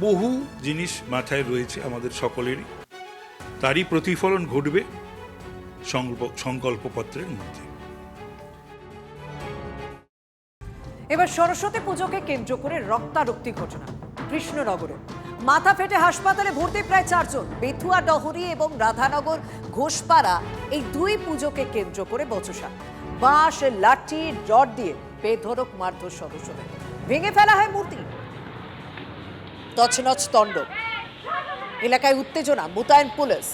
বহু জিনিস মাথায় রয়েছে আমাদের সকলেরই, তারই প্রতিফলন ঘটবে সংকল্পপত্রের মধ্যে। এবার সরস্বতী পুজোকে কেন্দ্র করে রক্তারক্তি ঘটনা কৃষ্ণনগরে। মাথা ফেটে হাসপাতালে ভর্তি প্রায় 4 জন। বেথুয়া ডহরি এবং রাধানগর ঘোষপাড়া এই দুই পুজোকে কেন্দ্র করে বচসা। বাঁশ, লাঠি, রড দিয়ে বেধড়ক মারধর সদস্যদের। ভেঙে ফেলা হয় মূর্তি, তছনছ তাণ্ডব। এলাকায় উত্তেজনা, মোতায়েন পুলিশ।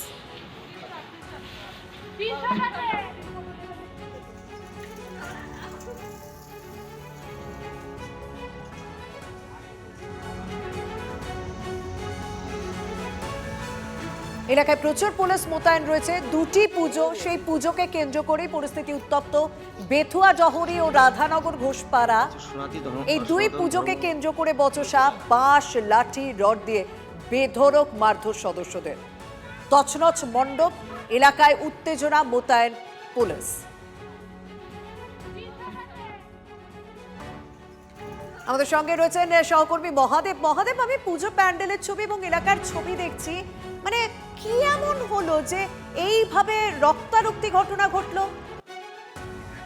এলাকায় প্রচুর পুলিশ মোতায়েন রয়েছে। দুটি পুজো, সেই পুজোকে কেন্দ্র করেই পরিস্থিতি উত্তপ্ত। বেথুয়া ডহরি ও রাধানগর ঘোষপাড়া এই দুই পুজোকে কেন্দ্র করে বচসা। বাঁশ, লাঠি, রড দিয়ে বেধড়ক মারধর সদস্যদের। তছনছ মণ্ডপ। এলাকায় উত্তেজনা, মোতায়েন পুলিশ। আমাদের সঙ্গে রয়েছেন সহকর্মী মহাদেব। মহাদেব, আমি পুজো প্যান্ডেলের ছবি এবং এলাকার ছবি দেখছি, মানে কি এমন হলো যে এইভাবে রক্তারক্তি ঘটনা ঘটলো?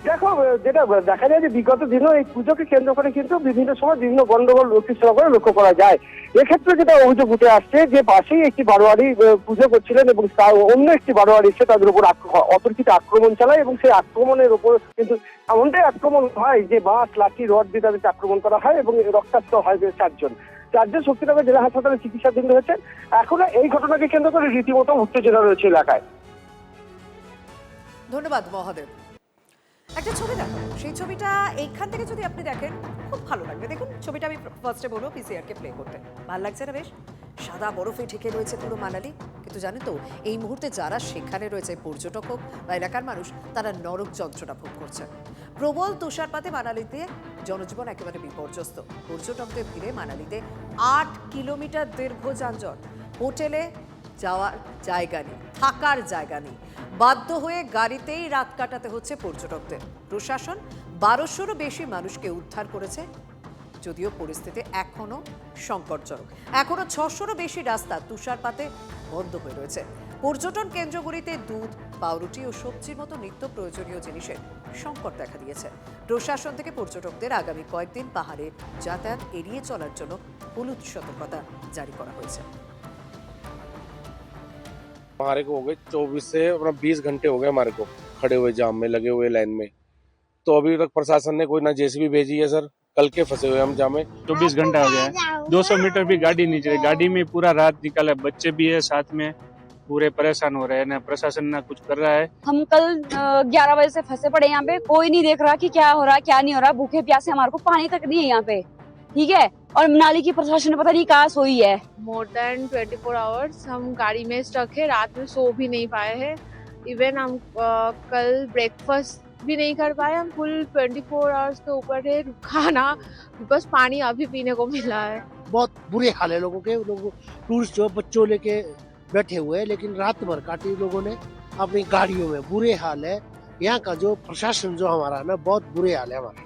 দেখো, যেটা দেখা যায় যে বিগত দিনও এই পুজোকে কেন্দ্র করে কিন্তু বিভিন্ন সময় বিভিন্ন গন্ডগোল করে লক্ষ্য করা যায়। এক্ষেত্রে যেটা অভিযোগ উঠে আসছে যে পাশেই একটি বারোয়ারি পুজো করছিলেন এবং অন্য একটি বারোয়ারি এসে তাদের উপর অতর্কিত আক্রমণ চালায় এবং সেই আক্রমণের উপর কিন্তু এমনটাই আক্রমণ হয় যে বাঁশ, লাঠি, রড দিয়ে তাদেরকে আক্রমণ করা হয় এবং রক্তাক্ত হয় 4 জন। শক্তিনগর জেলা হাসপাতালে চিকিৎসাধীন রয়েছেন। এখনো এই ঘটনাকে কেন্দ্র করে রীতিমতো উত্তেজনা রয়েছে এলাকায়। ধন্যবাদ মহাদেব। একটা ছবি দেখো, সেই ছবিটা এইখান থেকে যদি আপনি দেখেন খুব ভালো লাগবে। দেখুন ছবিটা, আমি ফার্স্টে বলবো পিসিআরকে প্লে করতে। ভালো লাগছে না? বেশ সাদা বরফে ঢেকে রয়েছে পুরো মানালি। কিন্তু জানেন তো, এই মুহূর্তে যারা সেখানে রয়েছে, পর্যটক হোক বা এলাকার মানুষ, তারা নরক যন্ত্রণা ভোগ করছে। প্রবল তুষারপাতে মানালিতে জনজীবন একেবারে বিপর্যস্ত। পর্যটকদের ভিড়ে মানালিতে 8 কিলোমিটার দীর্ঘ যানজট। হোটেলে যাওয়ার জায়গা নেই, থাকার জায়গা নেই। বাধ্য হয়ে গাড়িতেই রাত কাটাতে হচ্ছে পর্যটকদের। প্রশাসন 1200-রও বেশি মানুষকে উদ্ধার করেছে, যদিও পরিস্থিতি এখনো সংকটজনক। এখনো 600-রও বেশি রাস্তা তুষারপাতে বন্ধ হয়ে রয়েছে। পর্যটন কেন্দ্রগুলিতে দুধ, পাউরুটি ও সবজির মতো নিত্য প্রয়োজনীয় জিনিসের সংকট দেখা দিয়েছে। প্রশাসন থেকে পর্যটকদের আগামী কয়েকদিন পাহাড়ে যাতায়াত এড়িয়ে চলার জন্য হলুদ সতর্কতা জারি করা হয়েছে। हमारे को हो गए 24 से 20 घंटे हो गए हमारे को खड़े हुए जाम में, लगे हुए लाइन में। तो अभी तक प्रशासन ने कोई ना जेसीबी भेजी है सर। कल के फंसे हुए हम जाम में। 24 घंटा हो गया है, 200 मीटर भी गाड़ी नहीं चली। गाड़ी में पूरा रात निकाला, बच्चे भी है साथ में, पूरे परेशान हो रहे हैं। ना प्रशासन ना कुछ कर रहा है। हम कल 11 बजे से फंसे पड़े यहाँ पे, कोई नहीं देख रहा कि क्या हो रहा है क्या नहीं हो रहा। भूखे प्यासे हमारे को पानी तक नहीं है यहाँ पे, ठीक है। और मनाली की प्रशासन पता नहीं कहाँ सोई है। मोर देन 24 आवर्स हम गाड़ी में स्टक है, रात में सो भी नहीं पाए हैं। इवन हम कल ब्रेकफास्ट भी नहीं कर पाए। हम फुल 24 आवर्स के ऊपर है, खाना बस पानी अभी पीने को मिला है। बहुत बुरे हाल है लोगों के। लोग टूरिस्ट जो बच्चों लेके बैठे हुए हैं, लेकिन रात भर काटी लोगों ने अपनी गाड़ियों में। बुरे हाल है यहाँ का। जो प्रशासन जो हमारा ना, बहुत बुरे हाल है हमारा।